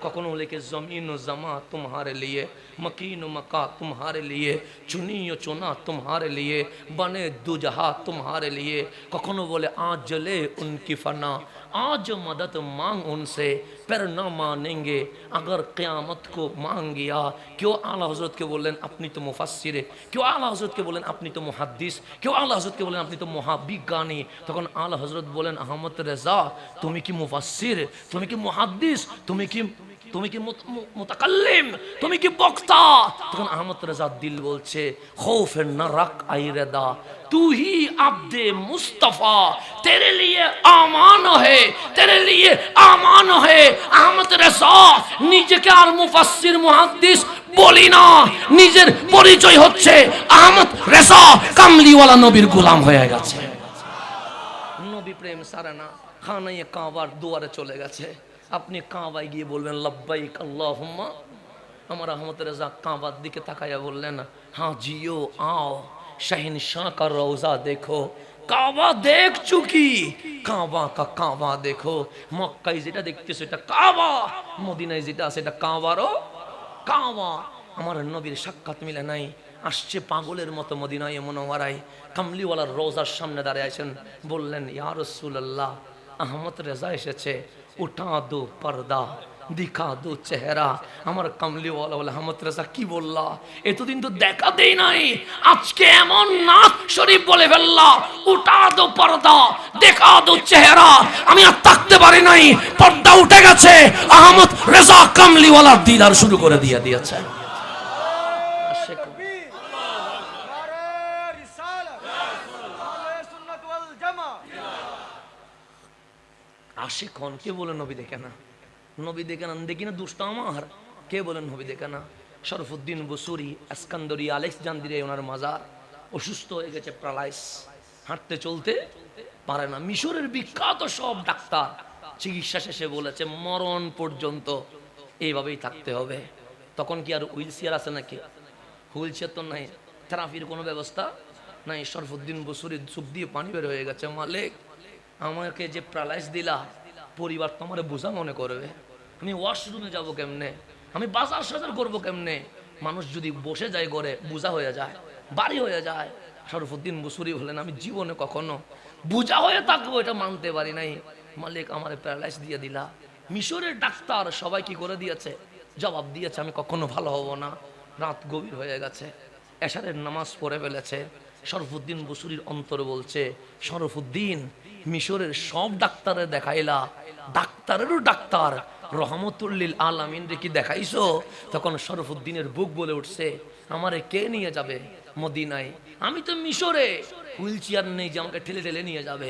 কখনো লেখে জমিন ও জামা তোমারে লিয়ে, মকিন ও মকা তোমারে লিয়ে, চুনি ও চোনা তোমারে লিয়ে, বনে দুজহা তোমারে লিয়ে। কখনো বলে আজ জলে উনকি ফনা, आज मदद मांग उनसे, पर न मानेंगे अगर क़यामत को मांग गया। क्यों आला हज़रत के बोलें अपनी तो मुफस्सिर, क्यों आला हज़रत के बोलें अपनी तो मुहद्दिस, क्यों आला हज़रत के बोलें अपनी तो मुहाब्बिगानी। तখন आला हज़रत बोलें अहमद रज़ा তুমি কি মুফাসসির, তুমি কি মুহাদ্দিস, তুমি কি মুতাকাল্লিম, তুমি কি বক্তা? তখন আহমদ রেজা দিল বলছে, খৌফে নরক আই রেদা, तू ही अब्दे मुस्तफा, तेरे लिए आमान है, तेरे लिए आमान है। अहमद रेजा নিজেকে আর মুফাসসির মুহাদ্দিস বলি না, নিজের পরিচয় হচ্ছে আহমদ রেজা কামলিওয়ালা নবীর গোলাম হয়ে গেছে। নবী প্রেম সারে না, খানায়ে কাবার দুয়ারে চলে গেছে। আপনি কাবায় গিয়ে বলবেন লব্বাইক আল্লাহুম্মা। আমার আহমদ রেজা কাবার দিকে তাকাইয়া বললেন, हाँ जियो आओ शहनशाह का रोजा देखो। কাবা দেখ চুকি, কাবা কা কাবা দেখো। মক্কায় যেটা দেখতেছো এটা কাবা, মদিনায় যেটা আছে এটা কাবারও কাবা। আমার নবীর সাক্ষাৎ মিলে নাই, আসছে পাগলের মতো মদিনায় মুনাওয়ারায়, কামলিওয়ালার রোজার সামনে দাঁড়িয়ে আছেন। বললেন, ইয়া রাসূলুল্লাহ, আহমদ রেজা এসেছে, উঠা দো পর্দা, দিখা দো চেহারা। আমার কামলিওয়ালা বলে, আহমদ রেজা কি বললা? এতদিন তো দেখা দেই নাই, আজকে এমন নাত শরীফ বলে ফেললা, উঠা দো পর্দা, দেখা দো চেহারা। আমি আর থাকতে পারি নাই, পর্দা উঠে গেছে। আহমদ রেজা কামলিওয়ালার দিদার শুরু করে দিয়েছে। আশিক হন, কে বলে নবী দেখে না? নবী দেখে না, দেখি না দুষ্ট আমার, কে বলেন নবী দেখে না? শরফুদ্দিন বসুরি আসকান্দরি আলেকজান্দ্রিয়া ওনার মাজার, অসুস্থ হয়ে গেছে, প্যারালাইস, হাঁটতে চলতে পারে না। মিশরের বিখ্যাত সব ডাক্তার চিকিৎসা শেষে বলেছে মরণ পর্যন্ত এইভাবেই থাকতে হবে। তখন কি আর হুইল চেয়ার আছে নাকি? হুইল চেয়ার তো নাই, থেরাপির কোনো ব্যবস্থা নাই। শরফুদ্দিন বসুরির চোখ দিয়ে পানি বের হয়ে গেছে, মালিক আমাকে যে প্যারালাইস দিলা, পরিবার তো আমার বোঝা মনে করবে, আমি ওয়াশরুমে যাব কেমনে, আমি বাজার সাজার করবো কেমনে, মানুষ যদি বসে যায় ঘরে বোঝা হয়ে যায়, বাড়ি হয়ে যায়। শরফুদ্দিন বসুরি বলেন আমি জীবনে কখনো বোঝা হয়ে থাকবো এটা মানতে পারি নাই, মালিক আমার প্যারালাইস দিয়ে দিলা। মিশরের ডাক্তার সবাই কি করে দিয়েছে, জবাব দিয়েছে আমি কখনো ভালো হব না। রাত গভীর হয়ে গেছে, এশারের নামাজ পড়ে ফেলেছে। শরফুদ্দিন বসুরির অন্তর বলছে, শরফুদ্দিন মিশরের সব ডাক্তারে দেখাইলা, ডাক্তারেরও ডাক্তার রহমতুল্লিল আলামিন রে কি দেখাইছো? তখন শরফুদ্দিনের বুক বলে উঠছে, আমারে কে নিয়ে যাবে মদিনায়? আমি তো মিশরে, হুইল চেয়ার নেই যে আমাকে ঠেলে ঠেলে নিয়ে যাবে,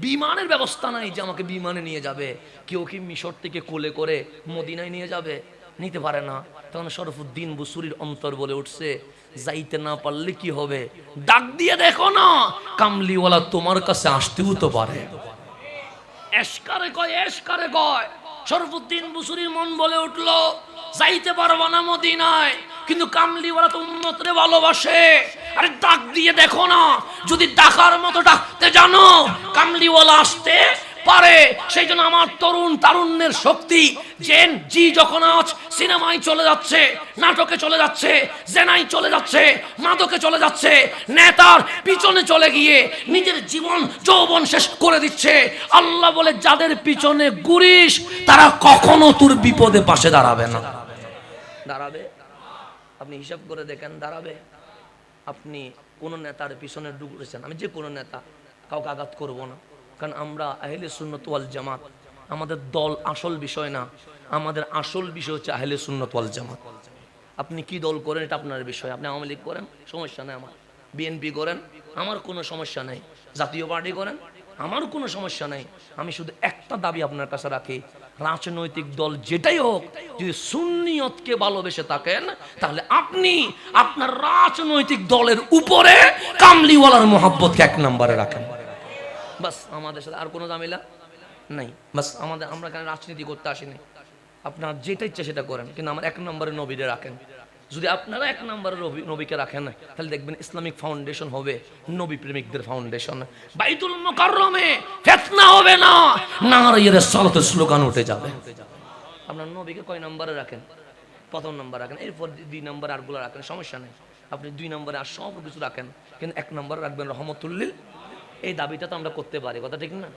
বিমানের ব্যবস্থা নাই যে আমাকে বিমানে নিয়ে যাবে, কেউ কি মিশর থেকে কোলে করে মদিনায় নিয়ে যাবে? নিতে পারে না। তখন শরফুদ্দিন বসুরির অন্তর বলে উঠছে, যাইতে না পারলে কি হবে, ডাক দিয়ে দেখো না, কামলিওয়ালা তোমার কাছে আসতেও তো পারে। এশকারে কয়, এশকারে কয়। শরফুদ্দিন বসুরির মন বলে উঠলো, যাইতে পারবো না মদিনায়, কিন্তু কামলিওয়ালা তো উম্মতরে ভালোবাসে, আরে ডাক দিয়ে দেখো না, যদি ডাকার মতো ডাকতে জানো কামলিওয়ালা আসতে পারে। সেই জন্য আমার তরুণ তারুণ্যের শক্তি জেন জি যখন আজ সিনেমায় চলে যাচ্ছে, নাটকে চলে যাচ্ছে, জেনাই চলে যাচ্ছে, মাদকে চলে যাচ্ছে, নেতার পিছনে চলে গিয়ে নিজের জীবন যৌবন শেষ করে দিচ্ছে, আল্লাহ বলে যাদের পিছনে ঘুরিস তারা কখনো তোর বিপদে পাশে দাঁড়াবে না। দাঁড়াবে? আপনি হিসাব করে দেখেন, দাঁড়াবে? আপনি কোন নেতার পিছনে ঢুকেছেন, আমি যে কোনো নেতা, কাউকে আঘাত করব না, কারণ আমরা আহলে সুন্নাত ওয়াল জামাত, আমাদের দল আসল বিষয় না, আমাদের আসল বিষয় হচ্ছে আহলে সুন্নাত ওয়াল জামাত। আপনি কি দল করেন এটা আপনার বিষয়, আপনি আওয়ামী লীগ করেন সমস্যা নেই আমার, বিএনপি করেন আমার কোনো সমস্যা নেই, জাতীয় পার্টি করেন আমার কোনো সমস্যা নেই। আমি শুধু একটা দাবি আপনার কাছে রাখি, রাজনৈতিক দল যেটাই হোক, যদি সুন্নিয়তকে ভালোবেসে থাকেন তাহলে আপনি আপনার রাজনৈতিক দলের উপরে কামলিওয়ালার মোহাব্বতকে এক নম্বরে রাখেন। বাস, আমাদের সাথে আর কোনো ঝামেলা নাই। বাস, আমরা কেন রাজনীতি করতে আসিনি, আপনার যেটা ইচ্ছে সেটা করেন, কিন্তু আমার এক নম্বরে নবীরে রাখেন। যদি আপনারা এক নম্বরে নবীকে রাখেন তাহলে দেখবেন ইসলামিক ফাউন্ডেশন হবে নবী প্রেমিকদের ফাউন্ডেশন। বাইতুল মুকাররমে ফিতনা হবে না, নারায়ে রিসালাতের স্লোগান উঠে যাবে। আপনার নবীকে কয় নম্বরে রাখেন? প্রথম নম্বর রাখেন, এরপর 2 নম্বর আরগুলো রাখেন, সমস্যা নেই। আপনি 2 নম্বরে আর সব কিছু রাখেন, কিন্তু 1 নম্বরে রাখবেন রহমতুল্লিল। এই দাবিটা তো আমরা করতে পারি, কথা ঠিক না?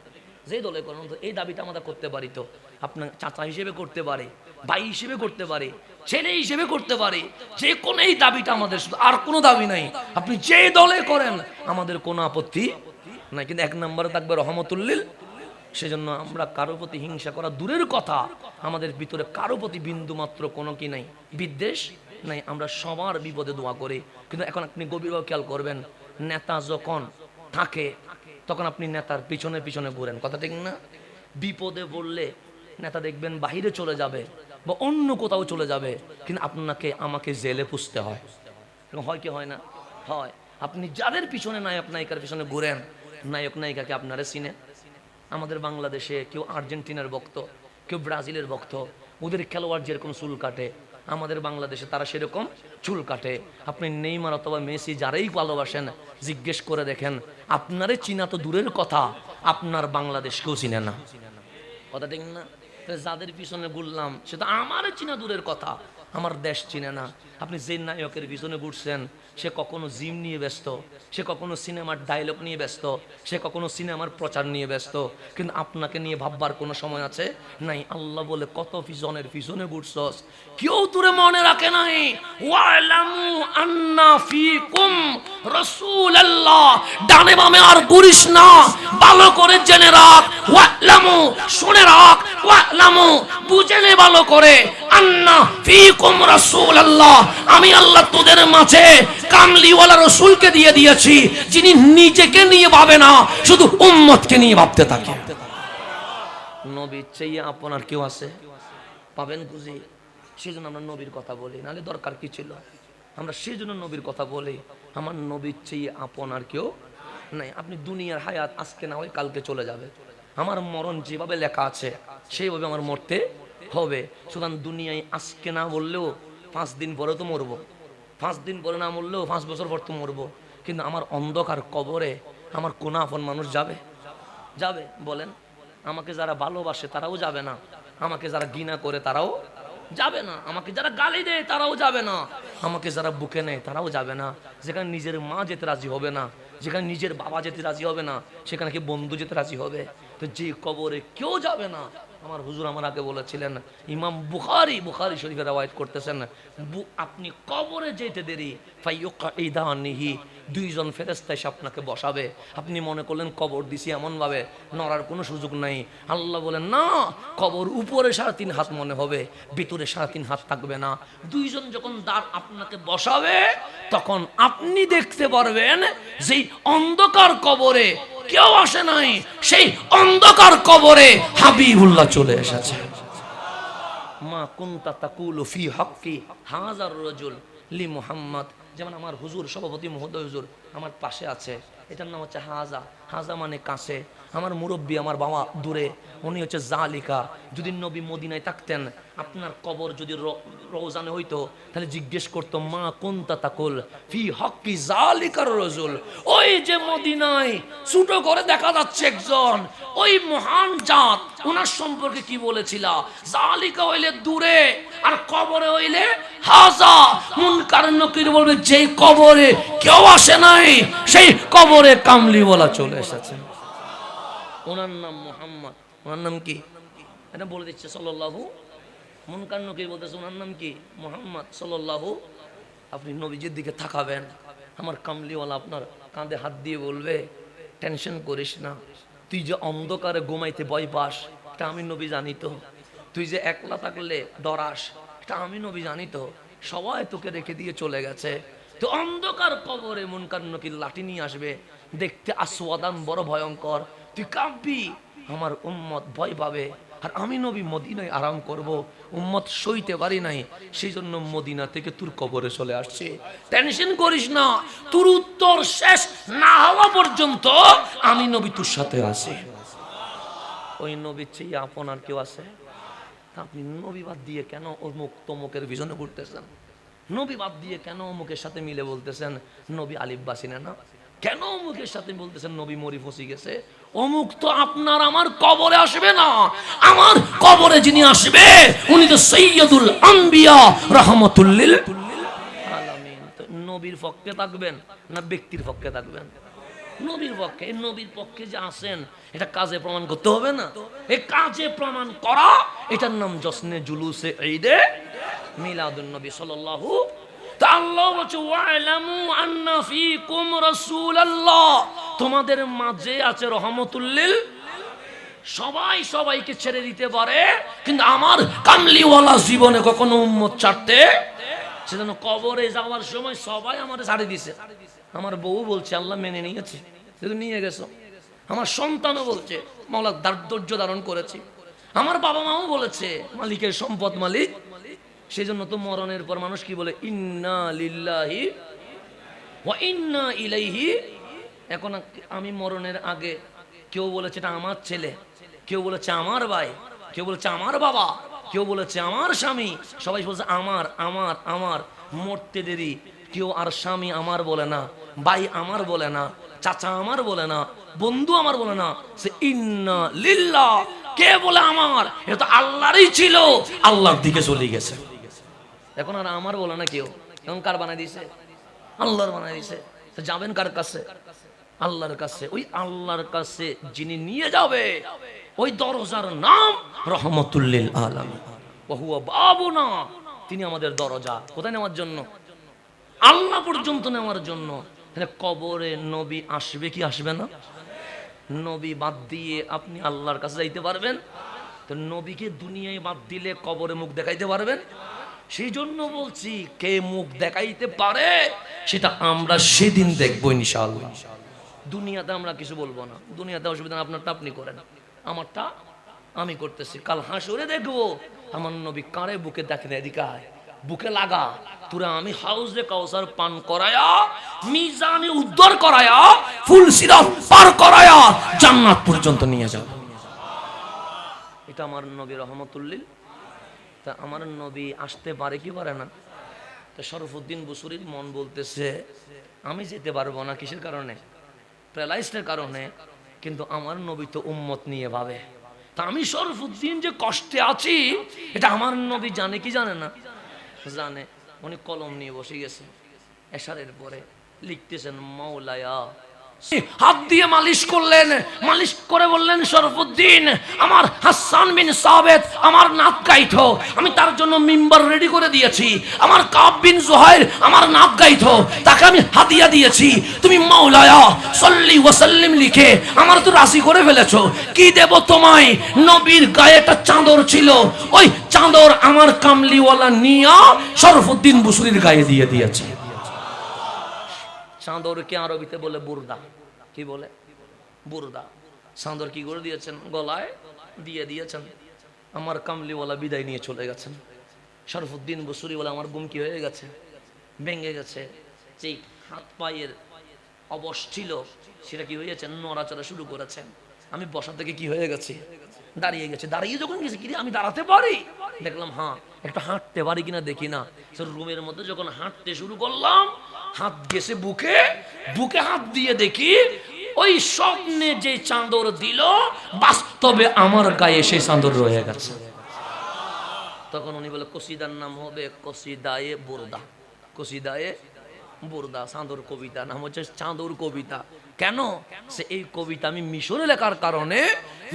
যে দলে করুন তো এই দাবিটা আমরা করতে পারি, তো আপনার চাচা হিসেবে করতে পারি, ভাই হিসেবে করতে পারি, ছেলে হিসেবে করতে পারি, যে কোনো এই দাবিটা আমাদের, শুধু আর কোনো দাবি নাই, আপনি যে দলে করেন আমাদের কোনো আপত্তি নাই, কিন্তু 1 নম্বরে থাকবে রহমতুল্লিল। সেজন্য আমরা কারো প্রতি হিংসা করা দূরের কথা, আমাদের ভিতরে কারো প্রতি বিন্দু মাত্র কোনো কি নাই, বিদ্বেষ নাই, আমরা সবার বিপদে দোয়া করি। কিন্তু এখন আপনি গভীরভাবে খেয়াল করবেন, নেতা যখন থাকে তখন আপনি নেতার পিছনে পিছনে ঘুরেন, কথা ঠিক না? বিপদে পড়লে নেতা দেখবেন বাহিরে চলে যাবে বা অন্য কোথাও চলে যাবে, কিন্তু আপনাকে আমাকে জেলে পুষতে হয়, হয় কি হয় না? হয়। আপনি যাদের পিছনে নায়ক নায়িকার পিছনে ঘুরেন, নায়ক নায়িকাকে আপনারা চিনে? আমাদের বাংলাদেশে কেউ আর্জেন্টিনার ভক্ত, কেউ ব্রাজিলের ভক্ত, ওদের খেলোয়াড় যেরকম চুল কাটে, আমাদের বাংলাদেশে তারা সেরকম চুল কাটে। আপনি নেইমার অথবা মেসি যারাই ভালোবাসেন জিজ্ঞেস করে দেখেন, আপনারে চিনা তো দূরের কথা, আপনার বাংলাদেশকেও চিনে না, কথা ঠিক না? যাদের পিছনে ঘুরলাম সে তো আমার চিনা দূরের কথা, আমার দেশ চিনে না। আপনি যে নায়কের পিছনে ঘুরছেন সে কখনো জিম নিয়ে ব্যস্ত, সে কখনো সিনেমার ডায়লগ নিয়ে ব্যস্ত, সে কখনো সিনেমার প্রচার নিয়ে ব্যস্ত, কিন্তু আপনাকে নিয়ে ভাববার কোনো সময় আছে নাই। আল্লাহ বলে কত জনের পিছনে ঘুরছস, কেউ তোরে মনে রাখে নাই। ওয়ালামু আন্না ফিকুম রাসূলুল্লাহ, ডানে বামে আর ঘুরিস না, ভালো করে জেনে রাখ। ওয়ালামু, শুনে রাখ, ওয়ালামু, বুঝে নে ভালো করে, আন্না ফিকুম রাসূলুল্লাহ, আমি আল্লাহ তোদের মাঝে কামলিওয়ালা রসুলকে দিয়ে দিয়েছি, যিনি নিজেকে নিয়ে ভাবে না, শুধু উম্মতকে নিয়ে ভাবতে থাকে। নবীর চেয়ে আপনার কেউ আছে? পাবেন বুঝি? সেজন্য আমরা নবীর কথা বলি, নাহলে দরকার কি ছিল? আমরা সেজন্য নবীর কথা বলি। আমার নবীর চেয়ে আপনার কেউ নাই। আপনি দুনিয়ার হায়াত আজকে না হয় কালকে চলে যাবে, আমার মরণ যেভাবে লেখা আছে সেইভাবে আমার মরতে হবে। সুতরাং দুনিয়ায় আজকে না বললেও 5 দিন পরে তো মরবো, 5 দিন পরে না মরলেও 5 বছর পর তো মরবো। কিন্তু আমার অন্ধকার কবরে আমার কোন আপন মানুষ যাবে? যাবে বলেন? আমাকে যারা ভালোবাসে তারাও যাবে না, আমাকে যারা ঘৃণা করে তারাও যাবে না, আমাকে যারা গালি দেয় তারাও যাবে না, আমাকে যারা বুকে নেয় তারাও যাবে না। যেখানে নিজের মা যেতে রাজি হবে না, যেখানে নিজের বাবা যেতে রাজি হবে না, সেখানে কি বন্ধু যেতে রাজি হবে? তো যে কবরে কেউ যাবে না, আমার হুজুর আমার আগে বলেছিলেন, ইমাম বুখারী শরীফে রওয়ায়াত করতেছেন, আপনি কবরে যেতে দেরি ফাইয়ুকাইদানিহি, 2 জন ফেরেশতা এসে আপনাকে বসাবে। আপনি মনে করলেন কবর দিছি এমন ভাবে নড়ার কোনো সুযোগ নাই। আল্লাহ বলেন না, কবর উপরে 3.5 হাত মনে হবে, ভিতরে 3.5 হাত থাকবে না। 2 জন যখন দাঁড় আপনাকে বসাবে তখন আপনি দেখতে পারবেন যেই অন্ধকার কবরে কেউ আসে নাই, সেই অন্ধকার কবরে হাবিবুল্লাহ চলে এসেছে। মা কুনতা তাকুলু ফি হাক্কি হাযার রাজুল লি মুহাম্মদ। যেমন আমার হুজুর সভাপতি মহোদয় হুজুর আমার পাশে আছে, এটার নাম হচ্ছে হাজা। হাজা মানে কাছে। আমার মুরব্বী, আমার বাবা দূরে, উনি হচ্ছে জালিকা। যদি নবী মদিনায় থাকতেন, আপনার কবর যদি রওজানে হইতো, তাহলে জিজ্ঞেস করতো মা কুনতা তাকুল ফি হাক্কি জালিকার রাজুল। ওই যে মদিনায় ছোট করে দেখা যাচ্ছে একজন, ওই মহান জাত, ওনার সম্পর্কে কি বলেছিল? জালিকা হইলে দূরে, আর কবরে হইলে হাজা। মুনকার নকির বলবে যে কবরে কেউ আসে নাই, সেই কবরে কামলিওয়ালা চলে এসেছে। ওনার নাম মুহাম্মদ। ওনার নাম কি? এটা বলে দিচ্ছে সাল্লাল্লাহু। মুনকার নকির বলতেছে ওনার নাম কি? মুহাম্মদ সাল্লাল্লাহু। আপনি নবীজির দিকে তাকাবেন, আমার কামলিওয়ালা আপনার কাঁধে হাত দিয়ে বলবে টেনশন করিস না, তুই যে অন্ধকারে ঘুমাইতে ভয় পাস এটা আমি নবী জানি তো। তুই যে একলা থাকলে ডরাস এটা আমি নবী জানি তো। সবাই তোকে রেখে দিয়ে চলে গেছে। তো অন্ধকার কবরে মুনকার নকির লাঠি নিয়ে আসবে, দেখতে আসওয়াদান বড় ভয়ঙ্কর। তুই কাঁপবি, আমার উম্মত ভয় পাবে। আর আমি নবী মদিনায় আরাম করব, উম্মত সইতে পারি নাই, সেই জন্য মদিনা থেকে তোর কবরে চলে আসছে। টেনশন করিস না, তোর উত্তর শেষ না হওয়া পর্যন্ত আমি নবী তোর সাথে আছি। ওই নবীর চেয়ে আপন আর কেউ আছে? আপনি নবী বাদ দিয়ে কেন অমুক তমুকের পিছনে ঘুরতেছেন? নবী বাদ দিয়ে কেন অমুকের সাথে মিলে বলতেছেন নবী আলিফ বাসিনা না? কেন অমুকের সাথে বলতেছেন নবী মরি ফসি গেছে? অমুক তো আপনার আমার কবরে আসবে না। আমার কবরে যিনি আসবে উনি তো সৈয়দুল আম্বিয়া রাহমাতুল লিল আলামিন। তো নবীর পক্ষে থাকবেন না ব্যক্তির পক্ষে থাকবেন? নবীর পক্ষে। নবীর পক্ষে যে আসেন এটা কাজে প্রমাণ করতে হবে না? এই কাজে প্রমাণ করা, এটার নাম জশ্নে জুলুসে ঈদে মিলাদুন নবী সাল্লাল্লাহু। তা আল্লাহ বলছে ওয়ালামু আন্না ফীকুম রাসূলুল্লাহ, তোমাদের মাঝে আছে রহমাতুল লিল। সবাই সবাইকে ছেড়ে দিতে পারে, কিন্তু আমার কামলিওয়ালা জীবনে কখনো উম্মত ছাড়তে, সেজন্য কবরে যাওয়ার সময় সবাই আমারে ছাড়ে দিছে। আমার বউ বলছে আল্লাহ মেনে নিয়েছে, তুমি নিয়ে গেছো। আমার সন্তানও বলছে মাওলা ধৈর্য ধারণ করেছি। আমার বাবা মাও বলেছে মালিকের সম্পদ মালিক। সেই জন্য তো মরণের পর মানুষ কি বলে? ইন্না লিল্লাহি ওয়া ইন্না ইলাইহি। এখন আমি মরণের আগে কেউ বলেছে এটা আমার ছেলে, কেউ বলেছে আমার ভাই, কেউ বলেছে আমার বাবা, কেউ বলেছে আমার স্বামী, সবাই বলছে আমার আমার আমার। মরতে দেরি কেউ আর স্বামী আমার বলে না, ভাই আমার বলে না, চাচা আমার বলে না, বন্ধু আমার বলে না, সে ইন্না লিল্লাহ। কে বলে আমার? এটা তো আল্লাহরই ছিল, আল্লাহর দিকে চলে গেছে। এখন আর আমার বলে না কেউ। এখন কার বানাই দিছে? আল্লাহর বানাই দিছে। তো যাবেন কার কাছে? আল্লাহর কাছে। ওই আল্লাহর কাছে যিনি নিয়ে যাবে, ওই দরজার নাম রহমাতুল লিল আলামিন। ওয়া হুয়া বাবুনা, তিনি আমাদের দরজা। কোথায় নেওয়ার জন্য? আল্লাহ পর্যন্ত নেওয়ার জন্য। তাহলে কবরে নবী আসবে কি আসবে না? নবী বাদ দিয়ে আপনি আল্লাহর কাছে যাইতে পারবেন? তো নবীকে দুনিয়ায় বাদ দিলে কবরে মুখ দেখাইতে পারবেন? সেই জন্য বলছি কে মুখ দেখাইতে পারে সেটা আমরা সেদিন দেখবো ইনশাআল্লাহ। দুনিয়াতে আমরা কিছু বলবো না, দুনিয়াতে অসুবিধা, আপনারটা আপনি করেন, আমারটা আমি করতেছি, কাল হাসরে দেখবো আমার নবী কারে বুকে দেখেন, এদিকে আয়, বুকে লাগা, তোরা আমি হাউজে কাউসার পান করায়া, মিজানে উদ্ধার করায়া, ফুল সিরাত পার করায়া জান্নাত পর্যন্ত নিয়ে যাব। এটা আমার নবী রহমতুল্লিল। তা আমার নবী আসতে পারে কি পারে না? তা শরফুদ্দিন বুসুরির মন বলতেছে আমি যেতে পারবো না, কিসের কারণে? প্যারালাইজডের কারণে। কিন্তু আমার নবী তো উম্মত নিয়ে ভাবে। তা আমি শরফুদ্দিন যে কষ্টে আছি এটা আমার নবী জানে কি জানে না? জানে। উনি কলম নিয়ে বসে গেছে, এশারের পরে লিখতেছেন মাওলায়া। হাত দিয়ে মালিশ করলেন, মালিশ করে বললেন শরফুদ্দিন আমার হাসান বিন সাবেত আমার নাক গাইতো, আমি তার জন্য মিম্বার রেডি করে দিয়েছি। আমার কাব বিন জুহাইর আমার নাক গাইতো, তাকে আমি হাদিয়া দিয়েছি। তুমি মাওলায়া সাল্লি ওয়া সাল্লিম লিখে আমার তো রাজি করে ফেলেছো। কি দেব তোমায়? নবীর গায়ে একটা চাদর ছিল, ওই চাদর আমার কামলিওয়ালা নিয়া শরফুদ্দিন বুসুরির গায়ে দিয়ে দিয়েছে। চাঁদরকে আরবিতে বলে বুরদা। কি বলে? বুরদা। চাঁদর কি করে দিয়েছেন? গলায় দিয়ে দিয়েছেন। আমার কামলিওয়ালা বিদায় নিয়ে চলে গেছেন। শরফুদ্দিন বুসুরি বলে আমার গুম কি হয়ে গেছে, ভেঙে গেছে। যে হাত পায়ের অবশ ছিল সেটা কি হয়েছে, নড়াচড়া শুরু করেছেন। আমি বসা থেকে কি হয়ে গেছি, দাঁড়িয়ে গেছে। দাঁড়িয়ে যখন গেছি কি আমি দাঁড়াতে পারি, দেখলাম হ্যাঁ একটু হাঁটতে পারি কিনা দেখি না। রুমের মধ্যে যখন হাঁটতে শুরু করলাম, হাত গেছে বুকে, বুকে হাত দিয়ে দেখি ওই স্বপ্নে যে চাদর দিল বাস্তবে আমার গায়ে সেই চাদর রয়ে গেছে। তখন উনি বলে কসিদার নাম হবে কসিদায়ে বুরদা। কসিদায়ে বুরদা, চাঁদর কবিতা নাম হচ্ছে চাঁদর কবিতা। কেন? সে এই কবিতা আমি মিশরে লেখার কারণে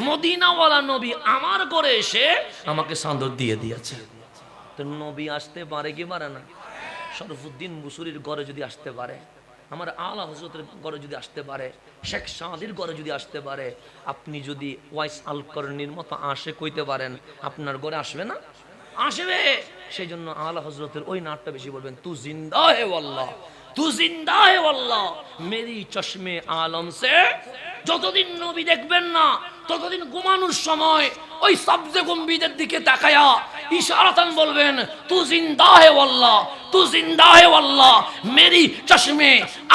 মদিনাওয়ালা নবী আমার ঘরে এসে আমাকে চাঁদর দিয়ে দিয়েছে। তো নবী আসতে পারে কি পারে না? শরফুদ্দিন বুসুরির ঘরে যদি আসতে পারে, আমার আলা হযরতের ঘরে যদি আসতে পারে, শেখ সাদির ঘরে যদি আসতে পারে, আপনি যদি ওয়াইস আল করনির মতো আশে কইতে পারেন, আপনার ঘরে আসবে না? আসবে। সেই জন্য আলা হযরতের ওই নাটটা বেশি বলবেন, তু জিন্দা হে আল্লাহ, তু জিন্দা হে আল্লাহ মেরি চশমে আলম সে। যতদিন নবী দেখবেন না ততদিন ঘুমানোর সময় ওই সবজে গম্ভীরের দিকে তাকায়া ইশারাতান বলবেন তু জিন্দা হে আল্লাহ, তু জিন্দা হে আল্লাহ মেরি চশমে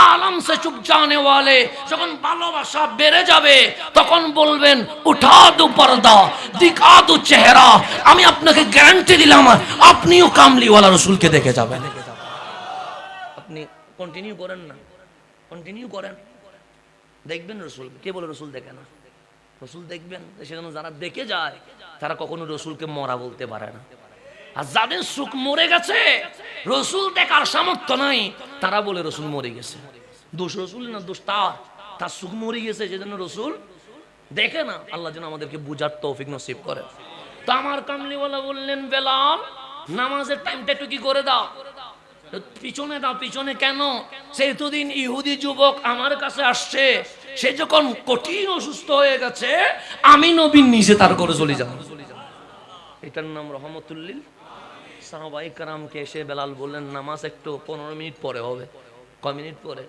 আলম সে চুপ জানে ওয়ালে। যখন ভালোবাসা বেড়ে যাবে তখন বলবেন উঠা দু পর্দা দিখা দু চেহারা। আমি আপনাকে গ্যারান্টি দিলাম আপনিও কামলিওয়ালা রসুলকে দেখে যাবেন। আপনি কন্টিনিউ করেন না, কন্টিনিউ করেন, দেখবেন রসুল। কে বলে রসুল দেখে না? রসুল দেখবেন। সেজন্য যারা দেখে যায় তারা কখনো রসুলকে মরা বলতে পারে না। আর যাদের সুখ মরে গেছে, রসুল দেখার সামর্থ্য নাই, তারা বলে রসুল মরে গেছে। দোষ রসুল না, দোষ তার সুখ মরে গেছে, সেজন্য রসুল দেখে না। আল্লাহ যেন আমাদেরকে বুঝার তৌফিক নসিব করে। তো আমার কামলিওয়ালা বললেন বেলাল নামাজের টাইমটা একটু কি করে দাও, পিছনে দাও। পিছনে কেন? সেই এতদিন ইহুদি যুবক আমার কাছে আসছে, সে যখন কঠিন অসুস্থ হয়ে গেছে আমি নবী নিজে তার করে চলে যাব। এটার নাম রহমতুল্লিল। সাহাবায়ে কেরামকে এসে বেলাল বললেন নামাজ একটু 15 মিনিট পরে হবে। কয় মিনিট পরে?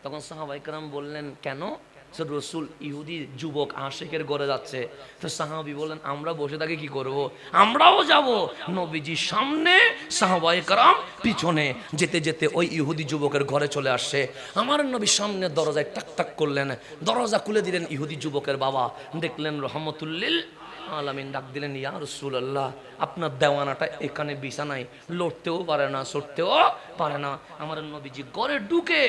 তখন সাহাবায়ে কেরাম বললেন কেন? রসুল ইহুদি যুবক আশেকের ঘরে যাচ্ছে। তো সাহাবী বললেন আমরা বসে থাকি কি করব? আমরাও যাব। নবীজির সামনে, সাহাবায়ে কেরাম পিছনে। যেতে যেতে ওই ইহুদি যুবকের ঘরে চলে আসছে। আমার নবীর সামনে দরজায় টাক টাক করলেন, দরজা খুলে দিলেন। ইহুদি যুবকের বাবা দেখলেন রহমতুল্লিল আলামিন, ডাক দিলেন ইয়া রাসূলুল্লাহ আপনার দেওয়ানাটা এখানে বিছানায় লড়তেও পারে না, সরতেও পারে না। আমার নবীজি ঘরে ঢুকে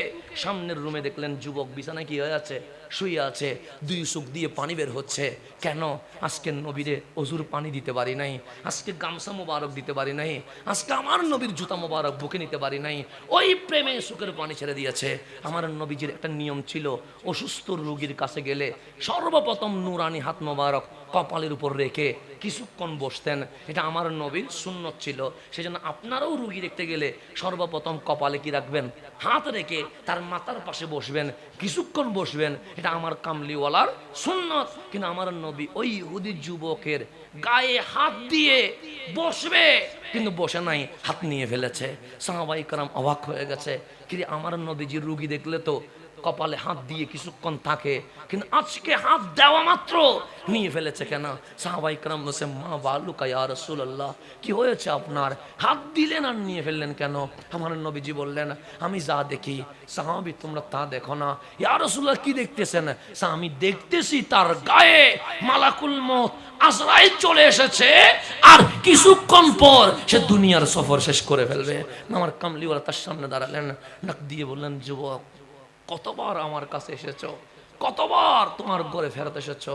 সামনের রুমে দেখলেন যুবক বিছানায় কি হয়ে আছে, শুয়ে আছে, দুই চোখ দিয়ে পানি বের হচ্ছে। কেন? আজকে নবীরে অজুর পানি দিতে পারি নাই, আজকে গামছা মোবারক দিতে পারি নাই, আজকে আমার নবীর জুতা মোবারক বুকে নিতে পারি নাই। ওই প্রেমে চোখের পানি ছেড়ে দিয়েছে। আমার নবীজির একটা নিয়ম ছিল, অসুস্থ রোগীর কাছে গেলে সর্বপ্রথম নুরানি হাত মোবারক কপালের উপর রেখে কিছুক্ষণ বসতেন। এটা আমার নবীর সুন্নত ছিল। সেজন্য আপনারাও রুগী দেখতে গেলে সর্বপ্রথম কপালে কি রাখবেন? হাত রেখে তার মাথার পাশে বসবেন, কিছুক্ষণ বসবেন। এটা আমার কামলিওয়ালার সুন্নত। কিন্তু আমার নবী ওই ইহুদি যুবকের গায়ে হাত দিয়ে বসবে, কিন্তু বসে নাই, হাত নিয়ে ফেলেছে। সাহাবায়ে কেরাম অবাক হয়ে গেছে, কি আমার নবীজি রুগী দেখলে তো কপালে হাত দিয়ে কিছুক্ষণ থাকে, কিন্তু আজকে হাত দেওয়া মাত্র নিয়ে ফেলেছে। কেন? সাহাবায়ে কেরাম বলছে, মা বালুকা ইয়া রাসূলুল্লাহ, কি হয়েছে আপনার, হাত দিলেন আর নিয়ে ফেললেন কেন? আমার নবীজি বললেন, আমি যা দেখি সাহাবী তোমরা তা দেখো না। ইয়া রাসূলুল্লাহ কি দেখতেছেন? আমি দেখতেছি তার গায়ে মালাকুল মউত আজরাইল চলে এসেছে, আর কিছুক্ষণ পর সে দুনিয়ার সফর শেষ করে ফেলবে। আমার কামলিওয়ালা তার সামনে দাঁড়ালেন, ডাক দিয়ে বললেন, যুবক, কতবার আমার কাছে এসেছো, কতবার তোমার ঘরে ফেরত এসেছো,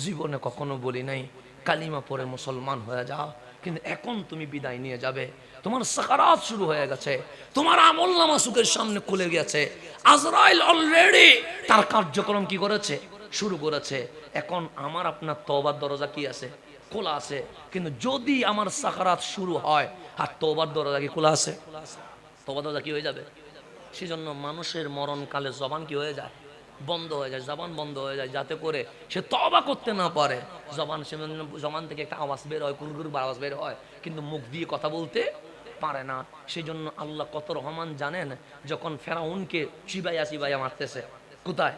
জীবনে কখনো বলি নাই কালিমা পড়ে মুসলমান হয়ে যাও, কিন্তু এখন তুমি বিদায় নিয়ে যাবে, তোমার সাকারাত শুরু হয়ে গেছে, তোমার আমলনামা চোখের সামনে খুলে গেছে, আজরাইল অলরেডি তার কার্যক্রম কি করেছে, শুরু করেছে। এখন আমার আপনার তওবার দরজা কি আছে, খোলা আছে, কিন্তু যদি আমার সাকারাত শুরু হয় আর তওবার দরজা কি খোলা আছে, তওবার দরজা কি হয়ে যাবে। সেজন্য মানুষের মরণকালে জবান কি হয়ে যায়, বন্ধ হয়ে যায়, জবান বন্ধ হয়ে যায়, যাতে করে সে তওবা করতে না পারে। জবান থেকে একটা আওয়াজ বের হয়, গুরগুর আওয়াজ বের হয়, কিন্তু মুখ দিয়ে কথা বলতে পারে না। সেই জন্য আল্লাহ কত রহমান জানেন, যখন ফেরাউনকে চিবাইয়া চিবাইয়া মারতেছে, কোথায়,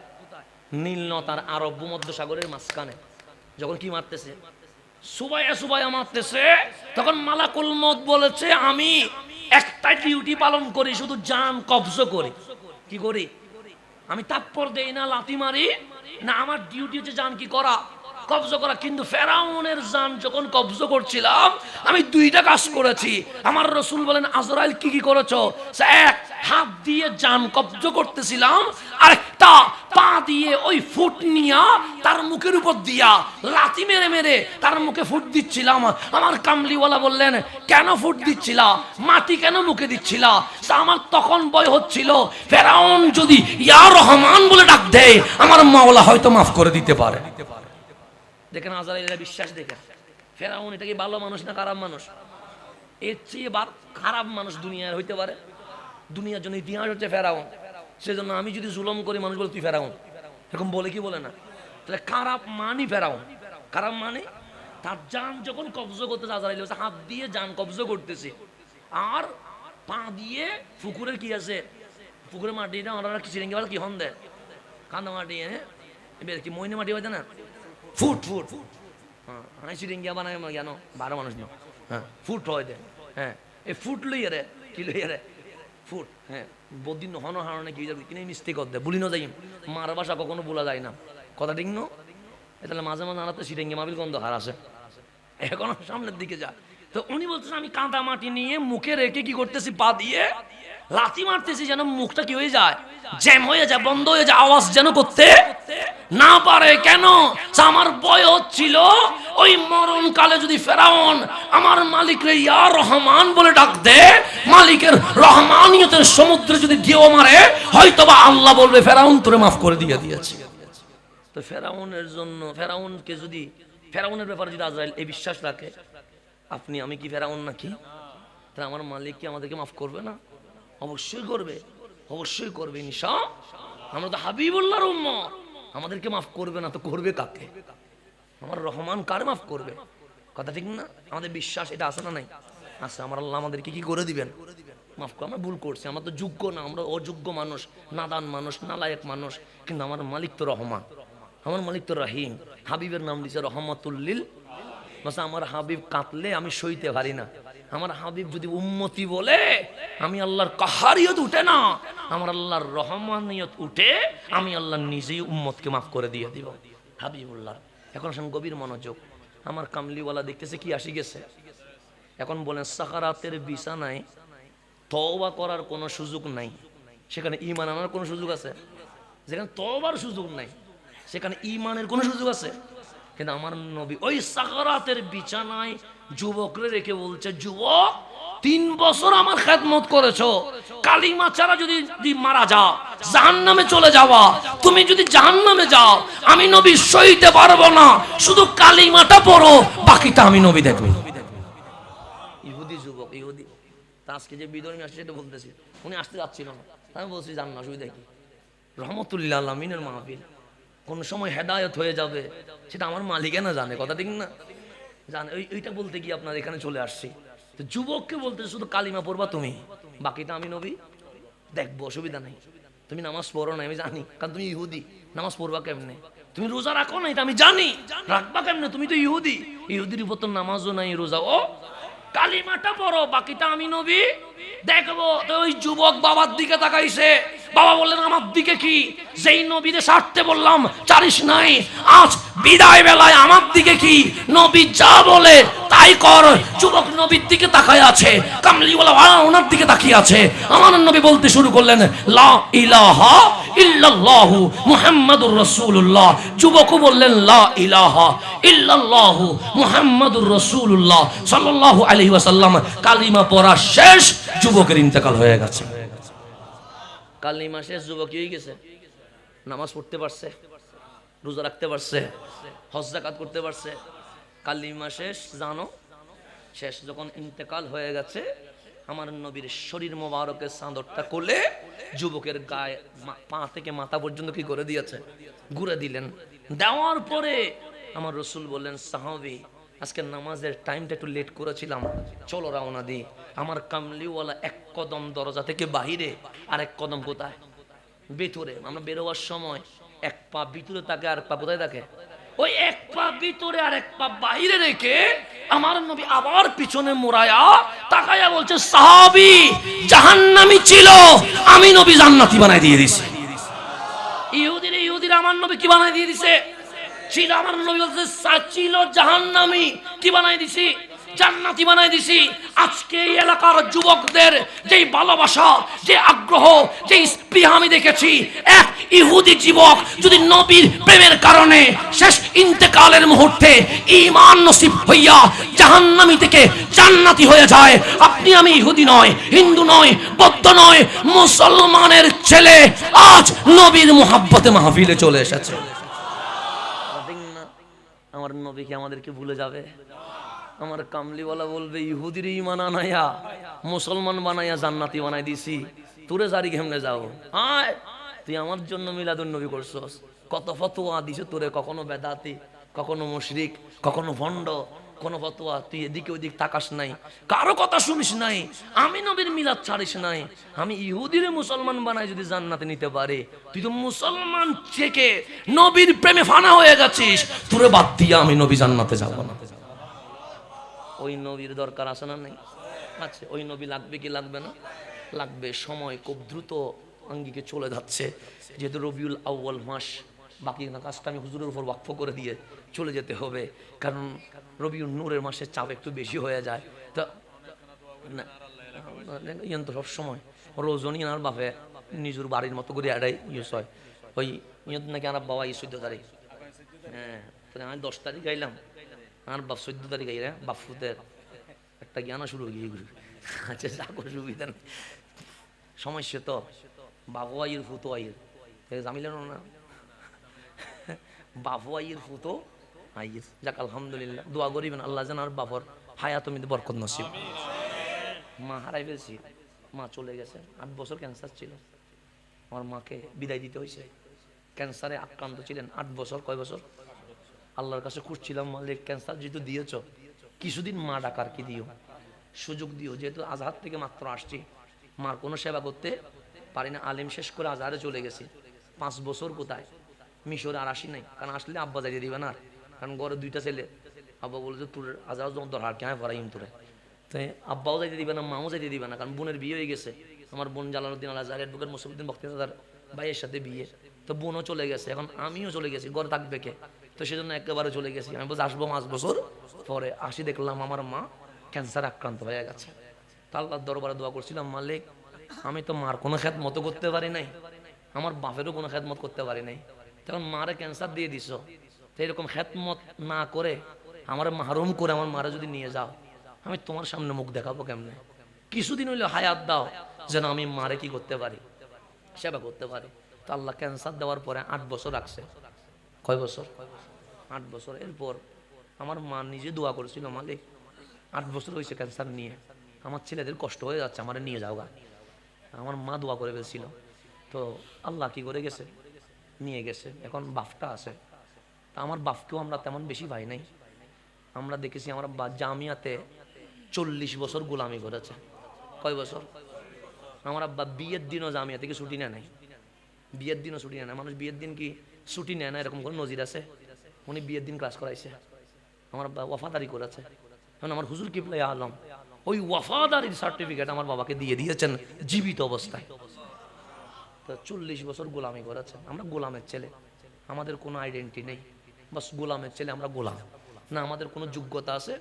নীল নদ আরব ভূমধ্য সাগরের মাঝখানে, যখন কি মারতেছে, সুবাইয়া সুবাইয়া মারতেছে, তখন মালাকুল মউত বলেছে, আমি একটা ডিউটি পালন করি, শুধু জান কবজ করি। কি করি? আমি তাপ্পর দেই না, লাথি মারি না, আমার ডিউটি হচ্ছে জান কি করা, কবজ করা। কিন্তু ফেরাউনের জান যখন কবজ করছিলাম, আমি দুইটা কাজ করেছি। আমার রাসূল বলেন, আজরাইল কি কি করেছো? এক, হাত দিয়ে জান কবজ করতেছিলাম, আর একটা পা দিয়ে ওই ফুট নিয়া তার মুখের উপর দিয়া লাথি মেরে মেরে তার মুখে ফুট দিচ্ছিলাম। আমার কামলিওয়ালা বললেন, কেন ফুট দিচ্ছিলা, মাটি কেন মুখে দিচ্ছিলা? আমার তখন ভয় হচ্ছিল, ফেরাউন যদি ইয়া রহমান বলে ডাক দেয়, আমার মাওলা হয়তো মাফ করে দিতে পারে। দেখেন আজরাইলের বিশ্বাস, দেখেন ফেরাউন এটা কি ভালো মানুষ না খারাপ মানুষ? এর চেয়ে খারাপ মানুষ দুনিয়ার হইতে পারে? দুনিয়ার জন্য ইতিহাস হচ্ছে ফেরাউন। সেজন্য আমি যদি জুলুম করি, মানুষ বলে তুই ফেরাউন, এরকম বলে কি বলে না? তাহলে খারাপ মানি ফেরাউন, খারাপ মানে তার জান যখন কবজ করতেছে, আজরাইল হাত দিয়ে জান কবজ করতেছে, আর পা দিয়ে পুকুরের কি আছে, পুকুরের মাটিটা ওনারা কি চিরেঙ্গি কি হন দেয়, কান্দা মাটি এনে এবার কি মইনে মাটি হয়েছে না, ফুট ফুট, হ্যাঁ হাঁই চিরেঙ্গিয়া বানায় কেন, 12 মানুষ নিও, হ্যাঁ ফুট হয় দেয়, হ্যাঁ এই ফুট লইয়া রে, কি লইয়া রে, ফুট, হ্যাঁ বদিন হন হারণে কি যাবে কিনে মিস্তে কর দেয়, বলি না যাই, মার বাসা কখনো বলা যায় না, কথা ঠিক নো। তাহলে মাঝে মাঝে আনাতে চিরেঙ্গি মাবিল গন্ধ হার আসে, এখন সামনের দিকে যা। তো উনি বলতেছে, আমি কাঁদা মাটি নিয়ে মুখে রেখে কি করতেছি, পা দিয়ে লাথি মারতেছি, যেন মুখটা কি হয়ে যায়, জ্যাম হয়ে যায়, বন্ধ হয়ে যায়, আওয়াজ যেন করতে না পারে। কেন? আমার ভয় হচ্ছিল, ওই মরণকালে যদি ফেরাউন আমার মালিকরে ইয়া রহমান বলে ডাক দে, মালিকের রহমানিয়তের সমুদ্রে যদি ঢেউ মারে, হয়তোবা আল্লাহ বলবে, ফেরাউন তোরে মাফ করে দিয়েছি। তো ফেরাউনের জন্য, ফেরাউনকে যদি, ফেরাউনের ব্যাপারে যদি আজরাইল এই বিশ্বাস রাখে, আপনি আমি কি ফেরাউন নাকি? তাহলে আমার মালিক কি আমাদেরকে মাফ করবে না? অবশ্যই করবে, অবশ্যই করবে ইনশাআল্লাহ। আমরা তো হাবিবুল্লাহর উম্মত, আমাদেরকে মাফ করবে না তো করবে কাকে? আমার রহমান কার মাফ করবে? কথা ঠিক না? আমাদের বিশ্বাস এটা আছে না নাই? আছে। আমার আল্লাহ আমাদেরকে কি করে দিবেন, মাফ করে। আমরা ভুল করছি, আমরা তো যোগ্য না, আমরা অযোগ্য মানুষ, নাদান মানুষ, নালায়েক মানুষ, কিন্তু আমার মালিক তো রহমান, আমার মালিক তো রহিম। হাবিবের নাম দিয়েছে রহমাতুল্লিল। আমার হাবিব কাঁদলে আমি সইতে পারি না, আমার হাবিব যদি উম্মতি বলে, আমি আল্লাহর কাহারিয়ত উঠে না, আমার আল্লাহর রহমানিয়ত উঠে, আমি আল্লাহ নিজেই উম্মতকে মাফ করে দিয়ে দিব। হাবিবুল্লাহ। এখন আসেন গভীর মনোযোগ, আমার কামলিওয়ালা দেখতেছে কি আসি গেছে। এখন বলেন, সাকারাতের বিছানায় তওবা করার কোনো সুযোগ নাই, সেখানে ঈমান আনার কোনো সুযোগ আছে? যেখানে তওবার সুযোগ নাই, সেখানে ঈমানের কোনো সুযোগ আছে? কিন্তু আমার নবী ওই সাকারাতের বিছানায় যুবকরে রেখে বলছে, যুবক 3 বছর আমার খেদমত করেছো, কালিমা ছাড়া যদি মারা যাও, জাহান্নামে চলে যাওয়া, তুমি যদি জাহান্নামে যাও, আমি নবী সইতে পারবো না, শুধু কালিমাটা পড়ো, বাকিটা আমি নবী দেখব। ইহুদি যুবক, ইহুদি। আজকে যে বিধর্মী আসছে সেটা বলতেছি, উনি আসতে যাচ্ছিল না, আমি বলছি জান না, অসুবিধা কি? রহমতুল্লাহ আলামিনের মাহফিল, কোন সময় হেদায়ত হয়ে যাবে সেটা আমার মালিকে না জানে, কথা ঠিক না? জানে। ওইটা বলতে গিয়ে আপনার এখানে চলে আসছি। তো যুবককে বলতে শুধু কালিমা পড়বা তুমি, বাকিটা আমি নবী দেখবো, অসুবিধা নেই। তুমি নামাজ পড়ো না আমি জানি, কারণ তুমি ইহুদি। নামাজ পড়বা কেমনে? তুমি রোজা রাখো না, এটা আমি জানি। রাখবা কেমনে? তুমি তো ইহুদি। ইহুদির উপর তো নামাজও নাই, রোজাও। কালিমাটা পড়ো, বাকিটা আমি নবী দেখবো। তো ওই যুবক বাবার দিকে তাকাইছে। বাবা বললেন আমার দিকে কি? যেই নবীরে সারতে বললাম চারিস নাই, আজ বিদায় বেলায় আমার দিকে কি? নবী যা বলে তাই কর। যুবক নবীর দিকে তাকায় আছে, কামলিওয়ালা ওনার দিকে তাকিয়ে আছে। আমার নবী বলতে শুরু করলেন লা ইলাহা ইল্লাল্লাহু মুহাম্মাদুর রাসূলুল্লাহ। যুবকও বললেন লা ইলাহা ইল্লাল্লাহু মুহাম্মাদুর রাসূলুল্লাহ সাল্লাল্লাহু আলাইহি ওয়াসাল্লাম। কালিমা পড়া শেষ, যুবকের ইন্তেকাল হয়ে গেছে। কালিমা শেষ, যুবক হয়ে গেছে। নামাজ পড়তে পারছে, রোজা রাখতে পারছে, হজ যাকাত করতে পারছে। কালিমা শেষ, জানো শেষ। যখন ইন্তেকাল হয়ে গেছে, আমার নবীর শরীর মোবারকের চাদরটা কোলে যুবকের গায়ে পা থেকে মাথা পর্যন্ত কি করে দিয়েছে? ঘুরে দিলেন। দেওয়ার পরে আমার রসুল বললেন সাহাবী, আজকে নামাজের টাইমটা একটু লেট করেছিলাম, চলো রওনা দিই। আমার কামলিওয়ালা এক কদম দরজা থেকে বাহিরে, আর এক কদম কোথায়? ভিতরে। আমরা বেরোবার সময় এক পা ভিতরে থাকে, আর পা কোথায় থাকে? ওই এক পা ভিতরে আর এক পা বাইরে রেখে আমার নবী আবার পিছনে মোড়ায়া তাকায়া বলছে সাহাবী জাহান্নামী ছিল, আমি নবী জান্নাতি বানাই দিয়ে দিছি। ইহুদিরা আমার নবী কি বানাই দিয়ে দিছে? ছিল আমার নবী বলছে ছিল জাহান্নামী, কি বানাই দিছি? জান্নাতি বানাই দিছি। আজকে এই এলাকার যুবকদের যেই ভালোবাসা, যে আগ্রহ, যে স্পৃহা আমি দেখেছি, এক ইহুদি যুবক যদি নবীর প্রেমের কারণে শেষ ইন্তেকালের মুহূর্তে ঈমান নসিব হইয়া জাহান্নামী থেকে জান্নাতি হয়ে যায়, আপনি আমি ইহুদি নয়, হিন্দু নয়, বৌদ্ধ নয়, মুসলমানের ছেলে আজ নবীর মুহাব্বতে মাহফিলে চলে এসেছে। আমার নবীকে আমাদেরকে ভুলে যাবে? আমার কামলিওয়ালা বলবে ইহুদির ঈমান আনায়া মুসলমান বানাইয়া জান্নাতি বানাই দিছি, তোরে জারি কেমনে যাও? আয়, তুই আমার জন্য মিলাদুন নবী করছস, কত ফতোয়া দিছে তোরে, কখনো বেদাতি, কখনো মুশরিক, কখনো ভণ্ড, কোন ফতোয়া তুই এদিকে ওদিক তাকাস নাই, কারো কথা শুনিস নাই, আমি নবীর মিলাদ ছাড়িস নাই। আমি ইহুদিরে মুসলমান বানাই যদি জান্নাতে নিতে পারে, তুই তো মুসলমান থেকে নবীর প্রেমে ফানা হয়ে গেছিস, তোরে বাদ দিয়া আমি নবী জান্নাতে যাব না। ওই নবীর দরকার আছে না? নেই? আচ্ছা, ওই নবী লাগবে কি লাগবে না? লাগবে। সময় খুব দ্রুত আঙ্গিকে চলে যাচ্ছে, যেহেতু রবিউল আউয়াল মাস, বাকি কাজটা আমি হুজুরের উপর ওয়াকফ করে দিয়ে চলে যেতে হবে, কারণ রবিউল নূরের মাসের চাপ একটু বেশি হয়ে যায়। তা ইয়ান তো সবসময় রোজনী আর বাপে নিজের বাড়ির মতো করে এটাই ইউজ হয়। ওই ইয়ত নাকি আর বাবা 14 তারিখ, হ্যাঁ, আমি 10 তারিখ গাইলাম, আর বাপ 14 তারিখ গাই, বাপুদের একটা জ্ঞানা শুরু হয়ে গিয়ে। আচ্ছা, যাকো সুবিধা নেই, সমস্যা তো বাবু আইয়ের ফুতো আইয়ের জামিলেন না, বাবু আইয়ের ফুতো আইয়ের। যাক আলহামদুলিল্লাহ, দোয়া করিবেন আল্লাহ যেন আর বাবর হায়াত বরকত নসিব। মা হারাই ফেলছি, মা চলে গেছে, 8 বছর ক্যান্সার ছিল, আমার মাকে বিদায় দিতে হয়েছে। ক্যান্সারে আক্রান্ত ছিলেন 8 বছর। কয় বছর? আল্লাহর কাছে খুঁজছিলাম, মালিক ক্যান্সার যেহেতু দিয়েছ, কিছুদিন মা ডাকার কি দিও, সুযোগ দিও, যেহেতু আজহার থেকে মাত্র আসছি, মার কোনো সেবা করতে পারি না। আলিম শেষ করে আজহারে চলে গেছি, 5 বছর কোথায় মিশরে আর আসি নাই, কারণ আসলে আব্বা যাইতে দিবে না, কারণ ঘরে 2টা ছেলে। আব্বা বলে যে তোর আজহার যখন দরকার কেন পড়াইম তোরে, তাই আব্বাও যাইতে দিবে না, মাও যাইতে দিবে না, কারণ বোনের বিয়ে হয়ে গেছে। আমার বোন জালালউদ্দিন আল আজহার অ্যাডভোকেট মুসলিউদ্দিন বখতিয়ার ভাইয়ের সাথে বিয়ে, তো বোনও চলে গেছে, এখন আমিও চলে গেছি, ঘরে থাকবে কে? তো সেজন্য একেবারে চলে গেছি। আমি বলছি আসবো 5 বছর পরে। আসি, দেখলাম আমার মা ক্যান্সার আক্রান্ত হয়ে গেছে। তা আল্লাহর দরবারে দোয়া করছিলাম, মালিক আমি তো মার কোনো খেদমত করতে পারি নাই, আমার বাপেরও কোনো খেদমত করতে পারি নাই, তখন মারে ক্যান্সার দিয়ে দিছ, তো এরকম খেদমত না করে আমার মাহরুম করে আমার মারা যদি নিয়ে যাও, আমি তোমার সামনে মুখ দেখাবো কেমনে? কিছুদিন হইলে হায়াত দাও, যেন আমি মারে কি করতে পারি, সেবা করতে পারি। তো আল্লাহ ক্যান্সার দেওয়ার পরে 8 বছর রাখছে। কয় বছর? 8 বছর। এরপর আমার মা নিজে দোয়া করেছিল, মালিক 8 বছর হয়েছে ক্যান্সার নিয়ে, আমার ছেলেদের কষ্ট হয়ে যাচ্ছে, আমার নিয়ে যাও গা। আমার মা দোয়া করে ফেলছিল, তো আল্লাহ কি করে গেছে, নিয়ে গেছে। এখন বাপটা আছে, তা আমার বাপকেও আমরা তেমন বেশি পাই নাই। আমরা দেখেছি আমার জামিয়াতে 40 বছর গোলামি করেছে। কয় বছর? আমার আব্বা বিয়ের দিনও জামিয়া থেকে ছুটি নেয় নাই, বিয়ের দিনও ছুটি নেয় না। মানুষ বিয়ের দিন কি ছুটি নেয় না এরকম কোনো নজির আছে? উনি বিয়ের দিন ক্লাস করাইছে, আমার ওয়াফাদারি করেছে। এখন আমার হুজুর কিবলাই আলম ওই ওয়াফাদারির সার্টিফিকেট আমার বাবাকে দিয়ে দিয়েছেন জীবিত অবস্থায়। তো 40 বছর গোলামি করেছেন। আমরা গোলামের ছেলে, আমাদের কোনো আইডেন্টিটি নেই, বাস গোলামের ছেলে, আমরা গোলাম না। আমাদের কোনো যোগ্যতা আছে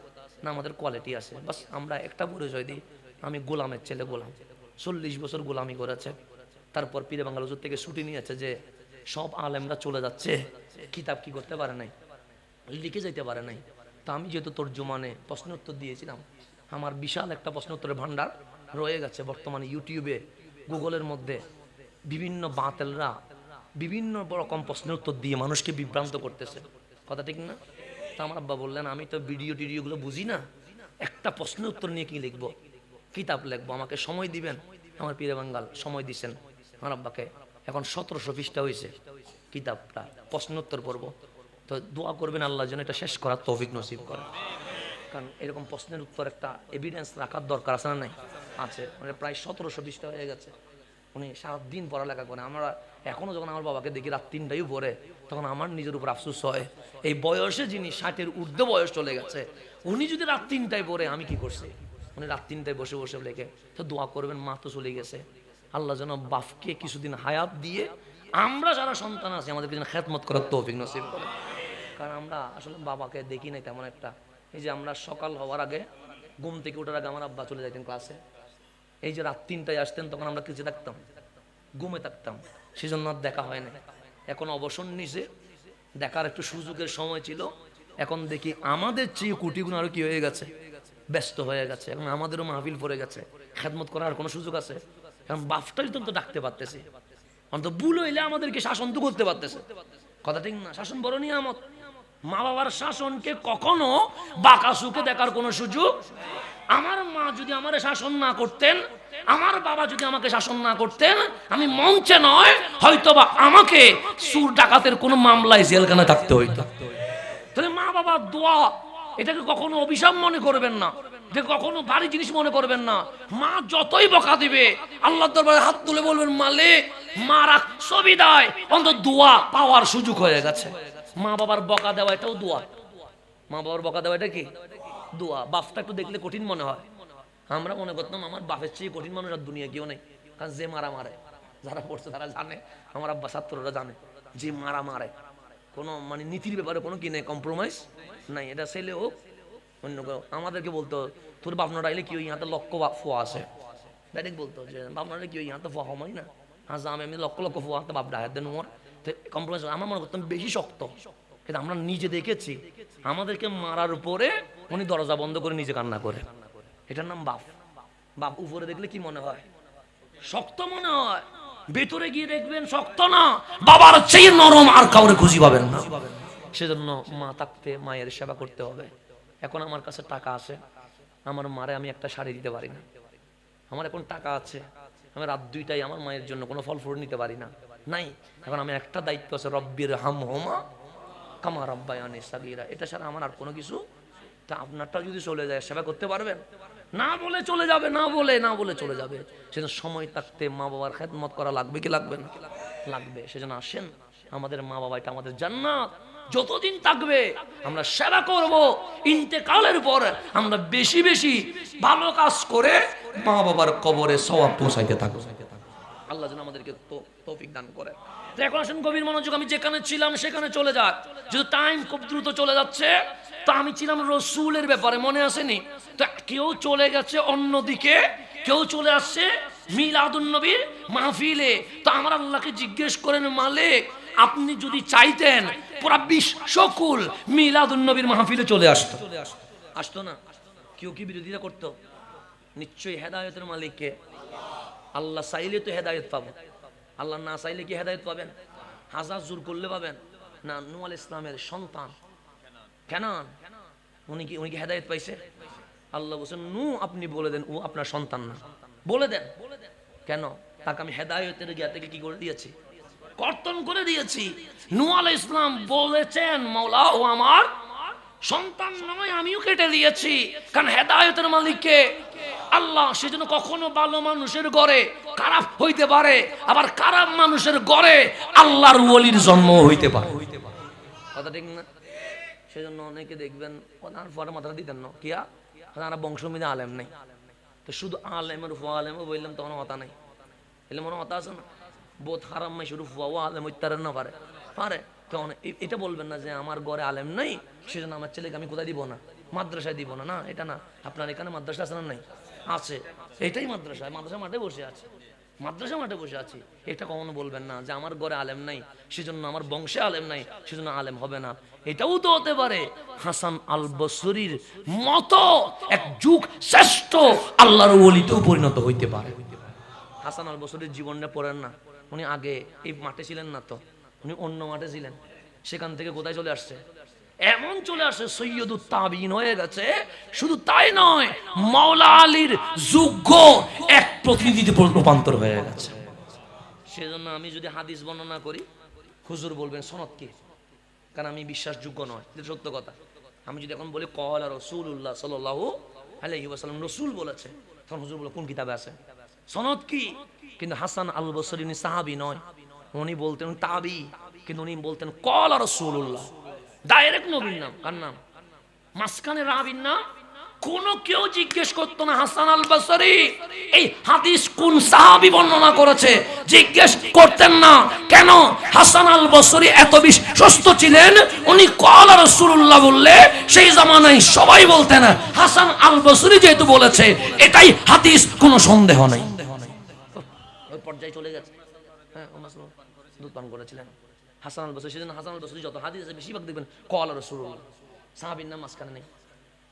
না, আমাদের কোয়ালিটি আছে, বাস আমরা একটা পরিচয় দিই, আমি গোলামের ছেলে, গোলাম। 40 বছর গোলামি করেছে। তারপর পীরে বাংলা হুজুর থেকে ছুটি নিয়েছে যে সব আলেমরা চলে যাচ্ছে, কিতাব কি করতে পারে নাই, লিখে যাইতে পারে নাই। তা আমি যেহেতু তর্জমানে প্রশ্ন উত্তর দিয়েছিলাম, আমার বিশাল একটা প্রশ্ন উত্তরের ভান্ডার রয়ে গেছে। বর্তমানে ইউটিউবে, গুগলের মধ্যে বিভিন্ন বাতেলরা বিভিন্ন রকম প্রশ্নের উত্তর দিয়ে মানুষকে বিভ্রান্ত করতেছে, কথা ঠিক না? তা আমার আব্বা বললেন, আমি তো ভিডিও টিডিওগুলো বুঝি না, একটা প্রশ্নের উত্তর নিয়ে কি লিখবো, কিতাব লিখবো, আমাকে সময় দিবেন। আমার পীরে বাঙ্গাল সময় দিচ্ছেন আমার আব্বাকে। এখন 1700 পৃষ্ঠা হয়েছে কিতাবটা, প্রশ্ন উত্তর পড়বো। তো দোয়া করবেন আল্লাহ যেন এটা শেষ করার তৌফিক নসিব করে। কারণ এরকম প্রশ্নের উত্তর একটা এভিডেন্স রাখার দরকার আছে না? নাই আছে, মানে প্রায় 1700 পৃষ্ঠা হয়ে গেছে। উনি সারাদিন পড়ালেখা করে। আমরা এখনো যখন আমার বাবাকে দেখি রাত 3টায় পড়ে, তখন আমার নিজের উপর আফসোস হয়, এই বয়সে যিনি 60-এর ঊর্ধ্বে বয়স চলে গেছে, উনি যদি রাত 3টায় পড়ে, আমি কি করছি? উনি রাত 3টায় বসে বসে লেখে। তো দোয়া করবেন, মা তো চলে গেছে, আল্লাহ যেন বাপকে কিছুদিন হায়াত দিয়ে আমরা যারা সন্তান আছি আমাদেরকে যেন খেদমত করার তৌফিক নসিব করে। কারণ আমরা আসলে বাবাকে দেখি নাই তেমন একটা। এই যে আমরা সকাল হওয়ার আগে, ঘুম থেকে ওঠার আগে আমার আব্বা চলে যাইতেন ক্লাসে। এই যে রাত 3টায় আসতেন, তখন আমরা কিছু থাকতাম, ঘুমে থাকতাম, সেজন্য আর দেখা হয় না। এখন অবসর নিছে, দেখার একটু সুযোগের সময় ছিল। এখন দেখি আমাদের চেয়ে কোটি গুণ আরো কি হয়ে গেছে, ব্যস্ত হয়ে গেছে। এখন আমাদেরও মাহফিল পড়ে গেছে, খেদমত করার কোনো সুযোগ আছে? কারণ বাপটাই তো ডাকতে পারতেছি, অন্তত ভুল হইলে আমাদেরকে শাসন তো করতে পারতেছে, কথা ঠিক না? শাসন বড় নিয়ামত। মা বাবার শাসনকে কখনো বাঁকাসুকে দেখার কোনো সুযোগ। আমার মা যদি আমার শাসন না করতেন, আমার বাবা যদি আমাকে শাসন না করতেন, আমি মঞ্চে নয় হয়তোবা আমাকে চুর ডাকাতের কোনো মামলায় জেলখানায় থাকতে হইতো। তাহলে মা বাবার দোয়া, এটাকে কখনো অভিশাপ মনে করবেন না, যে কখনো ভারী জিনিস মনে করবেন না। মা যতই বকা দিবে, আল্লাহর দরবারে হাত তুলে বলবেন, মালিক মারা ছবি দেয়, অন্তত দোয়া পাওয়ার সুযোগ হয়ে গেছে। মা বাবার বকা দেওয়া এটাও দোয়া। মা বাবার বকা দেওয়া এটা কি? দোয়া। বাপটা একটু দেখলে কঠিন মনে হয়। আমরা মনে করতাম আমার বাপের চেয়ে কঠিন মানুষ আর দুনিয়া কেউ নেই। কারণ যে মারা মারে, যারা পড়ছে তারা জানে, আমার আব্বা ছাত্ররা জানে, যে মারা মারে কোনো মানে নীতির ব্যাপারে কোনো কি নেই, কম্প্রোমাইজ নাই। এটা ছেলে হোক অন্য কেউ। আমাদেরকে বলতো, তোর বাপনাটা আইলে কি ওই ইহাতে লক্ষ ফোয়া আছে, ডাইরেক্ট বলতো যে বাপনাটা কি ওই ইহাতে ফোয়া হমাই না, হ্যাঁ আমি লক্ষ লক্ষ ফোয়া হাতে বাপ ডাহাত দেন ওর। কম্প্রোমাইজ আমরা মনে করতাম বেশি শক্ত, কিন্তু আমরা নিজে দেখেছি আমাদেরকে মারার উপরে উনি দরজা বন্ধ করে নিজে কান্না করে। এটার নাম বাপ। বাপ উপরে দেখলে কি মনে হয়? শক্ত মনে হয়, ভেতরে গিয়ে দেখবেন শক্ত না, বাবার চেয়ে নরম আর কাউরে খুঁজি পাবেন না। সেজন্য মা থাকতে মায়ের সেবা করতে হবে। এখন আমার কাছে টাকা আছে, আমার মারে আমি একটা শাড়ি দিতে পারি না। আমার এখন টাকা আছে, আমি রাত 2টায় আমার মায়ের জন্য কোনো ফল ফুল নিতে পারি না, নাই। এখন আমি একটা দায়িত্ব আছে, রব্বির হামহুমা কামা রাব্বায়ানি সাগীরা, এটা ছাড়া আমার আর কোনো কিছু। তা আপনারটা যদি চলে যায়, সেবা করতে পারবেন? না বলে চলে যাবে, না বলে চলে যাবে। সেজন্য সময় থাকতে মা বাবার খেদমত করা লাগবে কি লাগবে না? লাগবে। সেজন্য আসেন, আমাদের মা বাবা এটা আমাদের জান্নাত, যতদিন থাকবে আমরা সেবা করব। ইন্তেকালের পর আমরা বেশি বেশি ভালো কাজ করে মা বাবার কবরে সওয়াব পৌঁছাইতে থাকবো। আল্লাহ যেন আমাদেরকে তৌফিক দান করে। তো এখন আসেন গভীর মনোযোগ। আমি যেখানে ছিলাম সেখানে চলে যাক, যেহেতু টাইম খুব দ্রুত চলে যাচ্ছে। তো আমি ছিলাম রসুলের ব্যাপারে, মনে আসেনি? তো কেউ চলে গেছে অন্যদিকে, কেউ চলে আসছে মিলাদুন নবীর মাহফিলে। তো আমার আল্লাহকে জিজ্ঞেস করেন, মালিক আপনি যদি চাইতেন পুরা বিশ্বকুল মিলাদুন নবীর মাহফিলে চলে আসতো, আসতো না? কেউ কি বিরোধিতা করতো? নিশ্চয়ই হেদায়েতের মালিককে। আল্লাহ চাইলে তো হেদায়েত পাবো, আল্লাহ না চাইলে কি হেদায়েত পাবেন? হাজার জোর করলে পাবেন না? নূহ আলাইহিস ইসলামের সন্তান কেনান, উনি কি হেদায়েত পাইছে? আল্লাহ বলছেন, নূহ আপনি বলে দেন ও আপনার সন্তান না, বলে দেন। কেন? তাকে আমি হেদায়েতের জ্ঞান থেকে কি করে দিয়েছি? কর্তন করে দিয়েছি। নূহ আলাইহিস ইসলাম বলেছেন, মাওলা ও আমার সন্তান নয়, আমিও কেটে দিয়েছি। কারণ হেদায়েতের মালিককে আল্লাহ। সেজন্য কখনো ভালো মানুষের ঘরে খারাপ হইতে পারে, আবার খারাপ মানুষের ঘরে আল্লাহর ওলির জন্ম হইতে পারে। কথা ঠিক না? সেজন্য অনেকে দেখবেন পরে মাথাটা দিতেন না কিয়া তারা বংশমিদে আলেম নেই, তো শুধু আলেমের ফুয়া আলেমও বললাম তখন হতা নাই, এলে মনে হতা আছে না বোধ হারাম মাই শুধু ফুয়াও আলেম হইতারেন না পারে পারে তখন এটা বলবেন না যে আমার ঘরে আলেম নাই সেজন্য আমার ছেলেকে আমি কোথায় দিব না, মাদ্রাসায় দিব না। না, এটা না। আপনার এখানে মাদ্রাসা আছে না? নাই, আছে। এটাই মাদ্রাসা, মাদ্রাসা মাঠে বসে আছে, মাদ্রাসা মাঠে বসে আছি। এটা কখনো বলবেন না যে আমার ঘরে আলেম নাই সেজন্য আমার বংশে আলেম নাই সেজন্য আলেম হবে না। এটাও তো হতে পারে হাসান আল বসরির মতো এক যুগ শ্রেষ্ঠ আল্লাহর ওলিতেও পরিণত হইতে পারে। হাসান আল বসরির জীবনটা পড়েন না, উনি আগে এই মাঠে ছিলেন না, তো উনি অন্য মাঠে ছিলেন। সেখান থেকে কোথায় চলে আসছে? এমন চলে আসে সৈয়দুত তাবিঈন হয়ে গেছে। শুধু তাই নয়, মাওলা আলীর যোগ্য এক প্রতিনিধিতে রূপান্তর হয়ে গেছে। সেজন্য আমি যদি হাদিস বর্ণনা করি হুজুর বলবেন সনদ কি, কারণ আমি বিশ্বাসযোগ্য নয়, এটা সত্য কথা। আমি যদি এখন বলি ক্বালা রাসূলুল্লাহ সাল্লাল্লাহু আলাইহি ওয়াসাল্লাম, রাসূল বলেছে, তখন হুজুর বলে কোন কিতাবে আছে, সনদ কি? কিন্তু হাসান আল বসরি উনি সাহাবী নয়, উনি বলতেন তাবী, কিন্তু উনি বলতেন ক্বালা রাসূলুল্লাহ। ডাইরেক্ট নবীর নাম, কার নাম? মাঝখানে রাবীর নাম। কোন কেউ জিজ্ঞেস করতো না হাসান আল বসরি এই হাদিস কোন সাহাবী বর্ণনা করেছে, জিজ্ঞেস করতেন না। কেন? হাসান আল বসরি এত বিশ্বস্ত ছিলেন, উনি ক্বালা রাসূলুল্লাহ বললে সেই জামানায় সবাই বলতেন হাসান আল বসরি যেহেতু বলেছে এটাই হাদিস, কোনো সন্দেহ নেই। ওই পর্যায়ে চলে গেছে। হ্যাঁ, দুধ পান করেছিলেন হাসান আল বসরি। সেজন্য হাসান আল বসরি যত হাদিস আছে বেশিরভাগ দেখবেন ক্বালা রাসূলুল্লাহ, সাহাবীর নাম মাঝখানে নেই।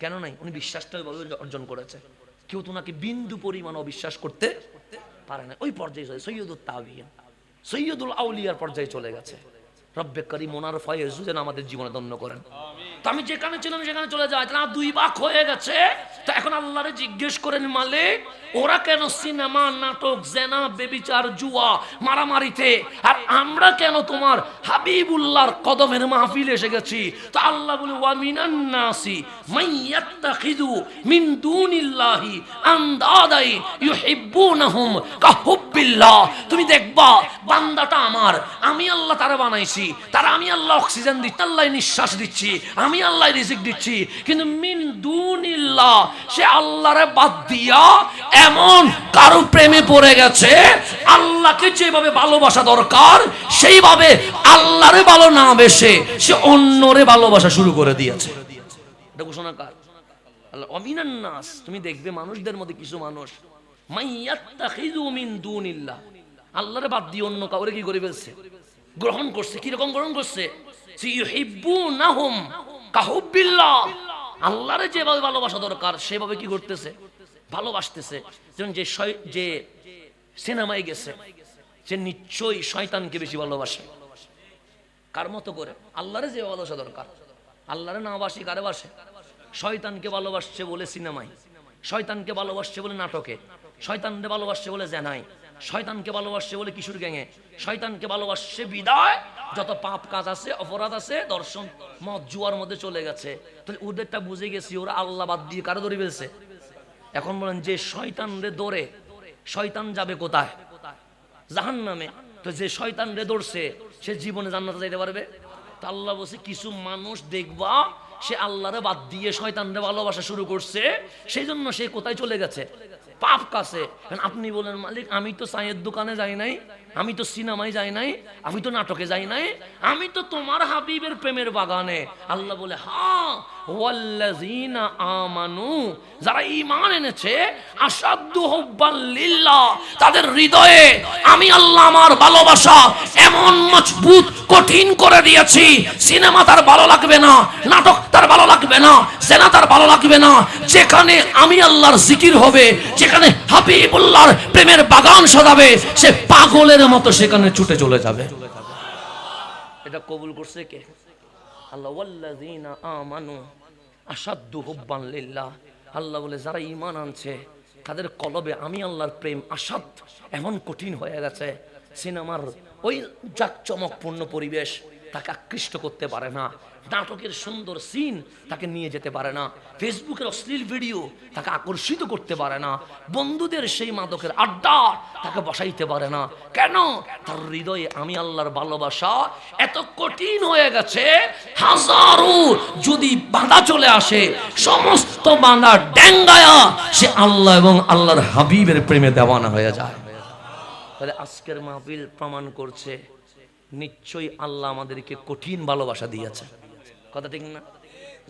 কেন নাই? উনি বিশ্বাসটা অর্জন করেছে, কেউ তো ওনাকে বিন্দু পরিমাণ অবিশ্বাস করতে পারে না। ওই পর্যায়ে চলে সৈয়দুত তাবিঈন, সৈয়দুল আউলিয়ার পর্যায়ে চলে গেছে। রব্বে করিম ওনার ফয়েজ যেন আমাদের জীবনে ধন্য করেন। তো আমি যেখানে ছিলাম সেখানে চলে যাই, তারা দুই ভাগ হয়ে গেছে। তো এখন আল্লাহরে জিজ্ঞেস করেন মালিক, ওরা কেন সিনেমা, নাটক, জেনা, বেবিচার, জুয়া, মারামারিতে, আর আমরা কেন তোমার হাবিবুল্লাহর কদমের মাহফিলে এসে গেছি? তো আল্লাহ বলে ওয়া মিনান নাসি মাইয়াত্তাখিযু মিন দুনিল্লাহি আনদাদাই ইউহিব্বুনাহুম কাহুব্বিল্লাহ। তুমি দেখবা বান্দাটা আমার, আমি আল্লাহ তারা বানাইছি, তারা আমি আল্লাহ অক্সিজেন দিচ্ছি, আল্লাহ নিঃশ্বাস দিচ্ছি, আমি আল্লাহ রিজিক দিচ্ছি, কিন্তু মিন দুনিল্লাহ সে আল্লাহরে বাদ দিয়া এমন কারো প্রেমে পড়ে গেছে, আল্লাহকে যেভাবে ভালোবাসা দরকার সেইভাবে আল্লাহরে ভালো না বেসে সে অন্যরে ভালোবাসা শুরু করে দিয়েছে। এটা ঘোষণা কার? আল্লাহ। অমিনান নাস, তুমি দেখবে মানুষদের মধ্যে কিছু মানুষ মাইয়াত্তাখিযু মিন দুনিল্লাহ, আল্লাহরে বাদ দিয়ে অন্য কাউরে কি করে ফেলছে, গ্রহণ করছে। কি রকম গ্রহণ করছে? ইউহিব্বুনাহুম কাহুব্বিল্লাহ, আল্লাহরে যেভাবে ভালোবাসা দরকার সেভাবে কি করতেছে, ভালোবাসতেছে। যেমন যে সিনেমায় গেছে সে নিশ্চয়ই শয়তানকে বেশি ভালোবাসে। কার মতো করে? আল্লাহরে যে ভালোবাসা দরকার, আল্লাহরে না বাসি কারে বাসে? শয়তানকে ভালোবাসছে বলে সিনেমায়, শয়তানকে ভালোবাসছে বলে নাটকে, শয়তানকে ভালোবাসছে বলে জেনায়, শয়তানকে ভালোবাসছে বলে কিশোর গ্যাংয়ে, শয়তানকে ভালোবাসছে বিদায় যত পাপ কাজ আছে, অপরাধ আছে, দর্শন, মদ, জুয়ার মধ্যে চলে গেছে। তাহলে ওদেরটা বুঝে গেছি, ওরা আল্লাহ বাদ দিয়ে কারো ধরে ফেলছে। এখন বলেন যে শয়তান রে দৌড়ে, শয়তান যাবে কোথায়? জাহান্নামে। তো যে শয়তান রে দৌড়ছে সে জীবনে জান্নাতে যাইতে পারবে? তা আল্লাহ বলছে কিছু মানুষ দেখবা সে আল্লাহরে বাদ দিয়ে শয়তানরে ভালোবাসা শুরু করছে, সেই জন্য সে কোথায় চলে গেছে? পাপ কাছে। আপনি বলেন মালিক আমি তো চায়ের দোকানে যাই নাই, আমি তো সিনেমায় যাই নাই, আমি তো নাটকে যাই নাই, আমি তো তোমার হাবিবের প্রেমের বাগানে। আল্লাহ বলে হ্যাঁ, ওয়াল্লাযীনা আমানু, যারা ঈমান এনেছে, আশাদ্দু হুব্বান লিল্লাহ, তাদের হৃদয়ে আমি আল্লাহ আমার ভালোবাসা এমন মজবুত কঠিন করে দিয়েছি, সিনেমা তার ভালো লাগবে না, নাটক তার ভালো লাগবে না, জেনা তার ভালো লাগবে না। যেখানে আমি আল্লাহর জিকির হবে, যেখানে হাবিবুল্লাহর প্রেমের বাগান সাজাবে, সে পাগলের মতো সেখানে ছুটে চলে যাবে। এটা কবুল করছে কে? আল্লাহ। ওয়াল্লাযীনা আমানু আশাদ্দু হুব্বান লিল্লাহ, আল্লাহ বলে যারা ঈমান আনছে তাদের কলবে আমি আল্লাহর প্রেম আসাদ এমন কঠিন হয়ে গেছে। সিনেমার ওই জাকজমকপূর্ণ পরিবেশ, তাকে আকৃষ্ট করতে পারে না, নাটকের সুন্দর সিন তাকে নিয়ে যেতে পারে না, ফেসবুকের অশ্লীল ভিডিও তাকে আকর্ষিত করতে পারে না, বন্ধুদের সেই মাদকের আড্ডা তাকে বসাইতে পারে না। কেন? তার হৃদয়ে আমি আল্লাহর ভালোবাসা এত কঠিন হয়ে গেছে, হাজারো যদি বাধা চলে আসে, সমস্ত বাধা ডেঙ্গায়া সে আল্লাহ এবং আল্লাহর হাবিবের প্রেমে দেওয়ানা হয়ে যায়। তাহলে আজকের মাহফিল প্রমাণ করছে নিশ্চয়ই আল্লাহ আমাদেরকে কঠিন ভালোবাসা দিয়েছে। কথা ঠিক না?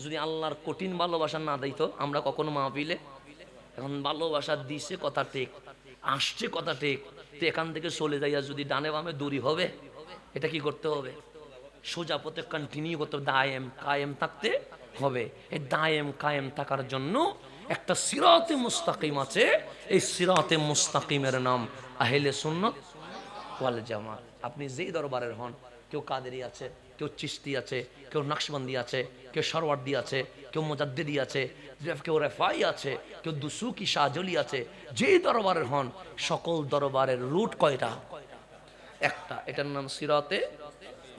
যদি আল্লাহর কঠিন ভালোবাসা না দিত আমরা কখনো মাহফিলে, এখন ভালোবাসা দিছে কথা ঠিক, আসছে কথা ঠিক, তো এখান থেকে চলে যাইয়া যদি ডানে বামে দূরি হবে, এটা কি করতে হবে? সোজা পথে কন্টিনিউ করতে হবে, দায়েম কায়েম থাকতে হবে। এই দায়েম কায়েম থাকার জন্য একটা সিরাতে মুস্তাকিম আছে, এই সিরাতে মুস্তাকিমের নাম আহলে সুন্নাত ওয়াল জামাত। আপনি যেই দরবারের হন, কেউ কাদেরি আছে, কেউ চিশতি আছে, কেউ নকশবন্দি আছে, কেউ সরওয়ার্দি আছে, কেউ মুজাদ্দিদি আছে, কেউ রেফাই আছে, কেউ দুসুকি শাহজলি আছে, যেই দরবারের হন সকল দরবারের রুট কয়টা? একটা, এটার নাম সিরাতে।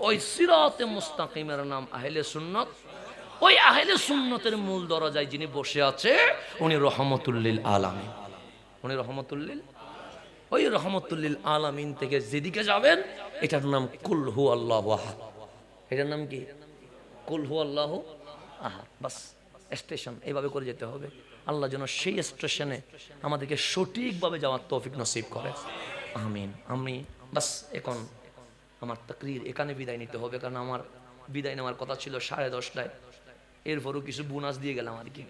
ওই সিরাতে মুস্তাকিমের নাম আহলে সুন্নাত। ওই আহলে সুন্নতের মূল দরজায় যিনি বসে আছে উনি রহমতুল লিল আলামিন। উনি রহমতুল লিল, ওই রহমতুল্লিল আলামিন থেকে যেদিকে যাবেন এটার নাম কুল হু আল্লাহু আহাদ। এটার নাম কি? কুল হু আল্লাহু আহাদ। বাস স্টেশন এইভাবে করে যেতে হবে। আল্লাহ যেন সেই স্টেশনে আমাদেরকে সঠিকভাবে যাওয়ার তৌফিক নসিব করে, আমিন। আমি বাস এখন আমার তাকরীর এখানে বিদায় নিতে হবে, কারণ আমার বিদায় নেওয়ার কথা ছিল 10:30টায়, এরপরও কিছু বোনাস দিয়ে গেলাম আর কি।